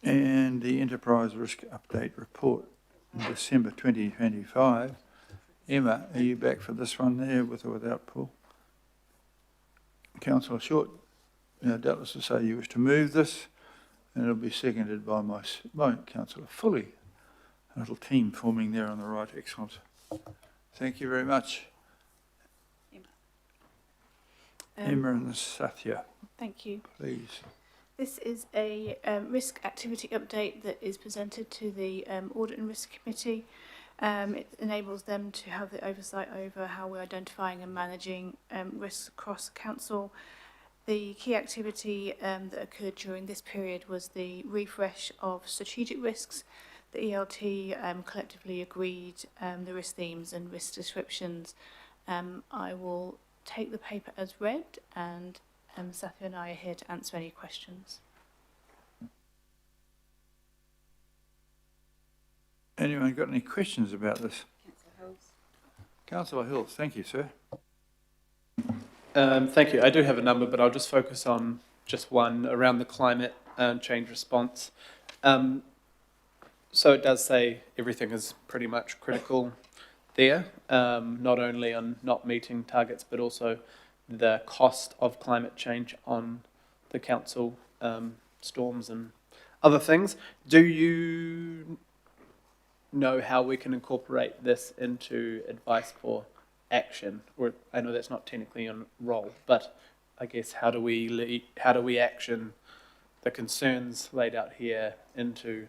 [SPEAKER 1] And the Enterprise Risk Update Report in December 2025. Emma, are you back for this one there, with or without Paul? Councillor Short, doubtless to say you wish to move this, and it'll be seconded by by Councillor Fully. A little team forming there on the right. Excellent. Thank you very much. Emma and Satya.
[SPEAKER 18] Thank you.
[SPEAKER 1] Please.
[SPEAKER 18] This is a risk activity update that is presented to the Audit and Risk Committee. It enables them to have the oversight over how we're identifying and managing risks across the council. The key activity that occurred during this period was the refresh of strategic risks. The ELT collectively agreed the risk themes and risk descriptions. I will take the paper as read, and Satya and I are here to answer any questions.
[SPEAKER 1] Anyone got any questions about this? Councillor Hills, thank you, sir.
[SPEAKER 5] Thank you. I do have a number, but I'll just focus on just one around the climate change response. So it does say everything is pretty much critical there, not only on not meeting targets, but also the cost of climate change on the council, storms and other things. Do you know how we can incorporate this into advice for action? Or I know that's not technically your role, but I guess how do we action the concerns laid out here into?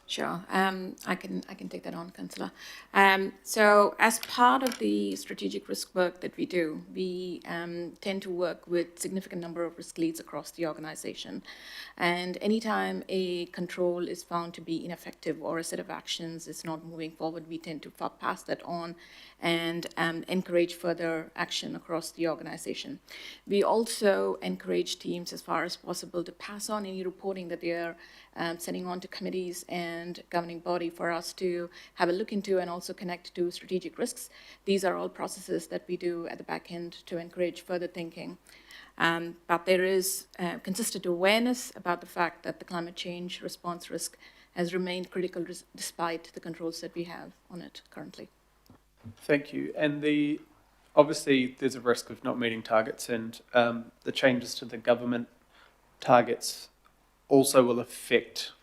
[SPEAKER 15] Sure, I can take that on, Councillor. So as part of the strategic risk work that we do, we tend to work with significant number of risk leads across the organisation. And anytime a control is found to be ineffective or a set of actions is not moving forward, we tend to pass that on and encourage further action across the organisation. We also encourage teams as far as possible to pass on any reporting that they are sending on to committees and governing body for us to have a look into and also connect to strategic risks. These are all processes that we do at the back end to encourage further thinking. But there is consistent awareness about the fact that the climate change response risk has remained critical despite the controls that we have on it currently.
[SPEAKER 5] Thank you. And obviously there's a risk of not meeting targets, and the changes to the government targets also will affect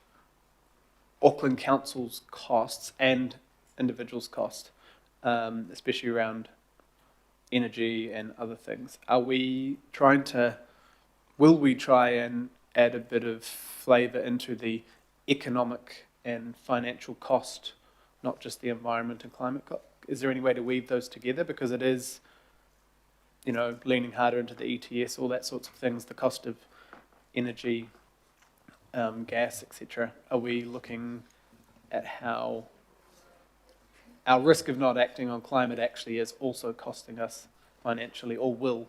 [SPEAKER 5] Auckland Council's costs and individuals' costs, especially around energy and other things. Will we try and add a bit of flavour into the economic and financial cost, not just the environment and climate cost? Is there any way to weave those together? Because it is, leaning harder into the ETS, all that sorts of things, the cost of energy, gas, etc. Are we looking at how our risk of not acting on climate actually is also costing us financially, or will?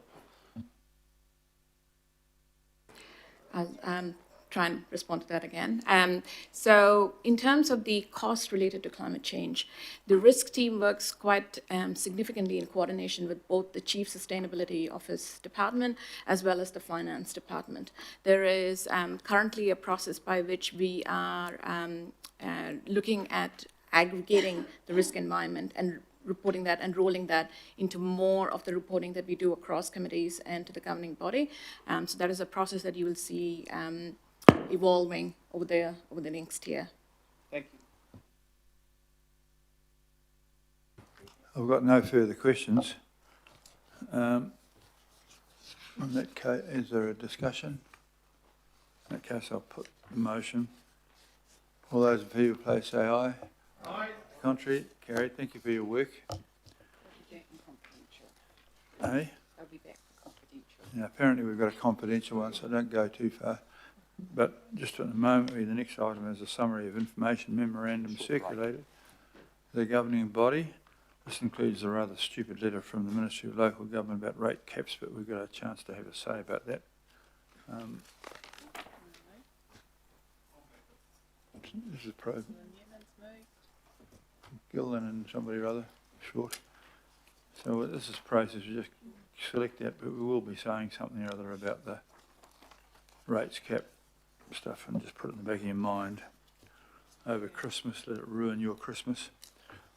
[SPEAKER 15] I'll try and respond to that again. So in terms of the cost related to climate change, the risk team works quite significantly in coordination with both the Chief Sustainability Office department as well as the Finance department. There is currently a process by which we are looking at aggregating the risk environment and reporting that and rolling that into more of the reporting that we do across committees and to the governing body. So that is a process that you will see evolving over the next year.
[SPEAKER 5] Thank you.
[SPEAKER 1] I've got no further questions. In that case, is there a discussion? In that case, I'll put the motion. All those in favour, please say aye. Aye. Contrary, carried. Thank you for your work. Hey?
[SPEAKER 11] I'll be back for confidential.
[SPEAKER 1] Now, apparently we've got a confidential one, so don't go too far. But just at the moment, the next item is a summary of information memorandum circulated to the governing body. This includes a rather stupid letter from the Ministry of Local Government about rate caps, but we've got a chance to have a say about that. This is pro. Gillen and somebody or other, short. So this is process, we just select that, but we will be saying something or other about the rates cap stuff and just put it in the back of your mind. Over Christmas, let it ruin your Christmas.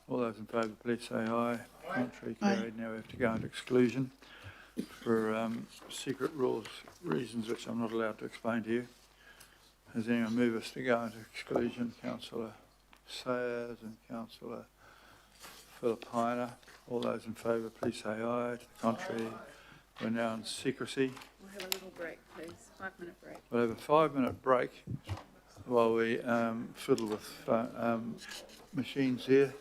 [SPEAKER 1] All those in favour, please say aye. Contrary, carried. Now we have to go into exclusion for secret rules, reasons which I'm not allowed to explain to you. Does anyone move us to go into exclusion? Councillor Sayers and Councillor Filipina. All those in favour, please say aye. To the contrary, we're now in secrecy.
[SPEAKER 10] We'll have a little break, please. 5-minute break.
[SPEAKER 1] We'll have a 5-minute break while we fiddle with machines here.